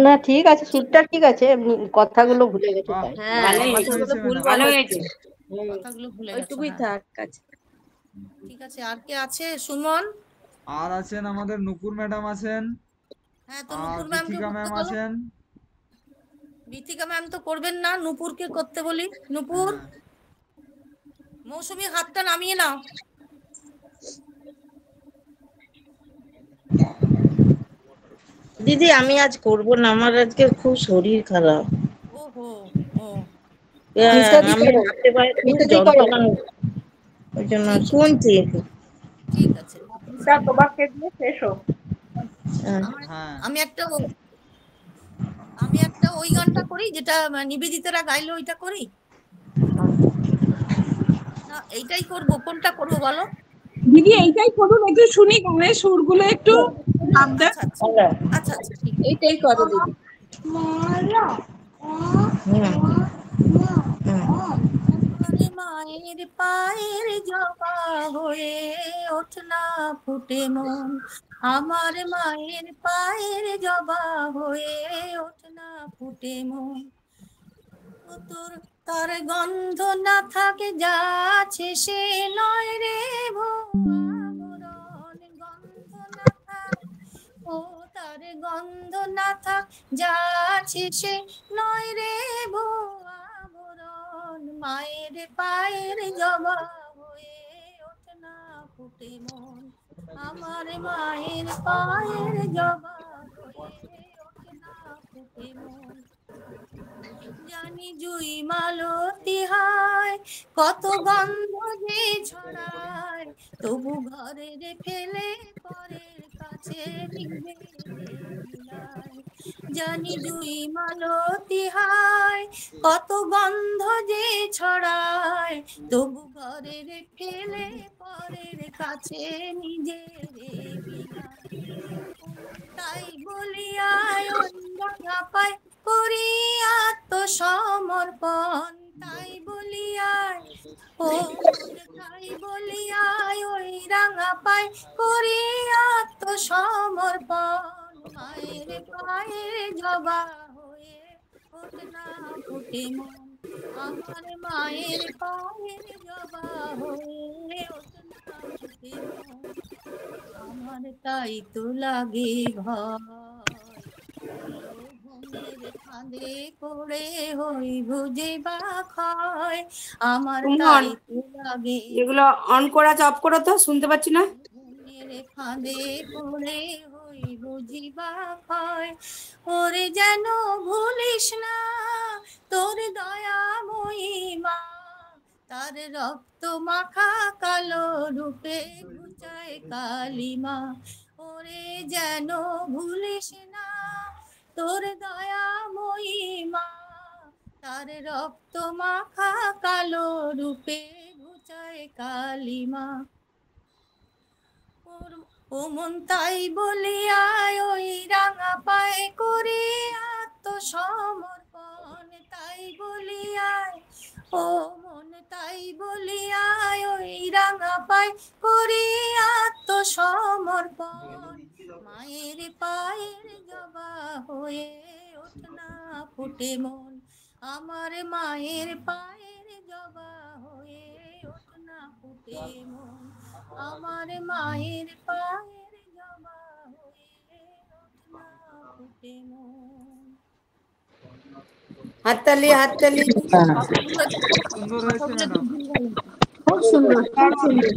S11: না ঠিক আছে, সুরটা ঠিক আছে, এমনি কথাগুলো ভুলে গেছে তাই।
S14: হ্যাঁ, কথাগুলো ভুল ভালো হয়েছে,
S1: কথাগুলো ভুলে
S14: ওইটুকুই থাক।
S1: ঠিক আছে, আর কে আছে? সুমন
S2: আর আছেন, আমাদের নুপুর ম্যাডাম আছেন,
S1: হ্যাঁ তো নুপুর ম্যাম
S2: আছেন।
S1: বিথিকা ম্যাম তো করবেন না, নুপুরকে করতে বলি। নুপুর, মৌসুমী হাতটা নামিয়ে নাও।
S16: দিদি আমি আজ করব না, আমার আজকে খুব শরীর খারাপ।
S1: ওহো, ও
S16: আমি হাতে পায়ে খুব যন্ত্রণা, ওই জন্য শুনছি।
S1: ঠিক আছে,
S10: তোমাকে দিয়ে শেষ হোক।
S1: আমি একটা ওই গানটা করি যেটা নিবেদিতারা গাইলো, ওইটা করি না? এইটাই করব, কোনটা করব বলো
S6: দিদি? এইটাই করুন, একটু শুনি গানের সুরগুলো একটু ভাবতে।
S1: আচ্ছা,
S14: এইটাই করো দিদি।
S1: মায়ের পায়ের জবা হয়ে ওঠ না ফুটে মন, আমার মায়ের পায়ের জবা হয়ে ওঠ না ফুটে মন। তোর তার গন্ধ না থাকে যাচ্ছে সে নয় রে ভোয়াবরণ, গন্ধ না থাক ও তার গন্ধ না থাক যাচ্ছে সে নয় রে ভোয়াবরণ, মায়ের পায়ের জবা হয়ে ওঠ না ফুটে মন, আমার মায়ের পায়ের জবা হয়ে ওঠ না ফুটে মন। জানি জুই মালতী হায় কত গন্ধ যে ছড়ায়, তবু ঘরের ফেলে পরের কাছে নিবে বিলায়। জানি জুই মালতী হায় কত গন্ধ যে ছড়ায়, তবু ঘরের ফেলে পরের কাছে নিজের বিলায়। তাই বলিয়ায় অন্ধা পায় করি আত্মসমর্পণ, তাই বলিয়ায় ও তাই বলিয়ায় ওই রাঙা পায় করি আত্মসমর্পণ, মায়ের পায়ের জবা হয়ে ওঠ না ফুটে মন, আমার মায়ের পায়ের জবা হয়ে ওঠ না ফুটে মন। আমার তাই তো লাগে ভয়, ঘুমের ফাঁদে পড়ে হই বুঝে বা ক্ষয়, আমার তাই তো লাগে।
S4: এগুলো অন করা আছে, অফ করো তো, শুনতে পাচ্ছি না।
S1: ঘুমের ফাঁদে পড়ে হই বুঝি বা ক্ষয়, ওরে যেন ভুলিস না তোর দয়াময়ী মা, তার রক্ত মাখা কালো রূপে ঘুচায় কালিমা, ওরে যেন ভুলিস না তোর দয়াময়ী মা, তার রক্ত মাখা কালো রূপে ঘুচায় কালিমা। ও মন তাই বলিয়ায় ওই রাঙা পায়ে করি আত্মসমর্পণ, তাই বলিয়ায় ও মন তাই বলিয়ায় ওই রাঙা পায়ে করি আত্মসমর্পণ, মায়ের পায়ের জবা হয়ে ওঠ না ফুটে মন, আমার মায়ের পায়ের জবা হয়ে ওঠ না ফুটে মন, আমার মায়ের পায়ের জবা হয়ে ওঠ না ফুটে মন।
S4: হাততালি হাততালি।
S2: সুন্দর হয়েছে ম্যাডাম,
S3: খুব সুন্দর, খুব সুন্দর।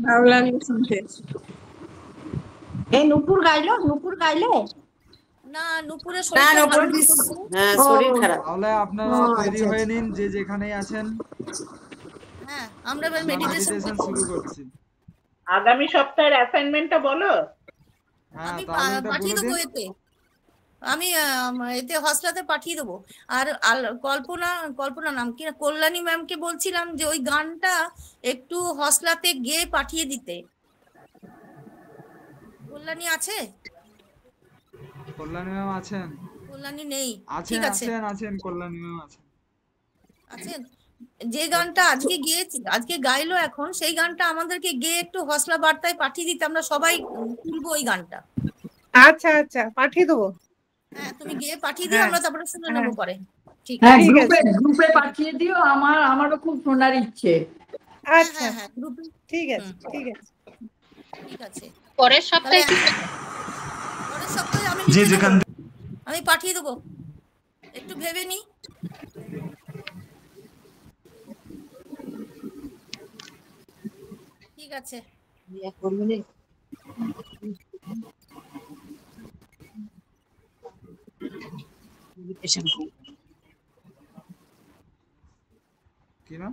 S3: ভালো লাগলো শুনতে।
S15: এই নুপুর গাইলো, নুপুর গাইলে
S1: না নুপুরের
S4: না,
S1: শরীরটা
S4: নুপুর
S1: ভালো নেই।
S4: হ্যাঁ শরীর খারাপ।
S2: তাহলে আপনারা তৈরি হয়ে নিন, যে যেখানেই আছেন,
S1: হ্যাঁ আমরা এবার মেডিটেশন
S2: মেডিটেশন শুরু করছি।
S10: আগামী সপ্তাহের অ্যাসাইনমেন্টটা বলো।
S2: হ্যাঁ
S1: আমি
S2: তাহলে এটা
S1: পাঠিয়ে
S2: বলে
S1: দেবো
S2: দিন।
S1: এতে, আমি এতে হসলাতে পাঠিয়ে দেবো। আর কল্পনা নাম কি কল্যাণী ম্যামকে বলছিলাম যে ওই গানটা একটু হসলাতে গেয়ে পাঠিয়ে দিতে। কল্যাণী আছে?
S2: কল্যাণী ম্যাম আছেন?
S1: কল্যাণী নেই,
S2: আছেন
S1: ঠিক আছে
S2: আছেন আছেন কল্যাণী ম্যাম আছেন।
S1: আছেন। যে গানটা আজকে গেয়েছি, আজকে গাইলো এখন, সেই গানটা আমাদেরকে গেয়ে একটু হসলা বার্তায় পাঠিয়ে দিতে, আমরা সবাই তুলবো ওই গানটা।
S6: আচ্ছা আচ্ছা, পাঠিয়ে দেবো।
S1: হ্যাঁ তুমি গিয়ে পাঠিয়ে দিও, আমরা তারপরে শুনে নেবো পরে। ঠিক
S15: হ্যাঁ,
S1: আছে,
S15: গ্রুপে পাঠিয়ে দিও, আমারও খুব শোনার ইচ্ছে।
S6: আচ্ছা
S1: হ্যাঁ গ্রুপে
S6: ঠিক আছে, ঠিক আছে,
S1: ঠিক আছে।
S12: পরের সপ্তাহে
S1: পরের সপ্তাহে আমি
S2: যে
S1: লিখে
S2: যেখান
S1: দেবো, আমি পাঠিয়ে দেবো, একটু ভেবে নি। ঠিক আছে।
S2: কি নাম?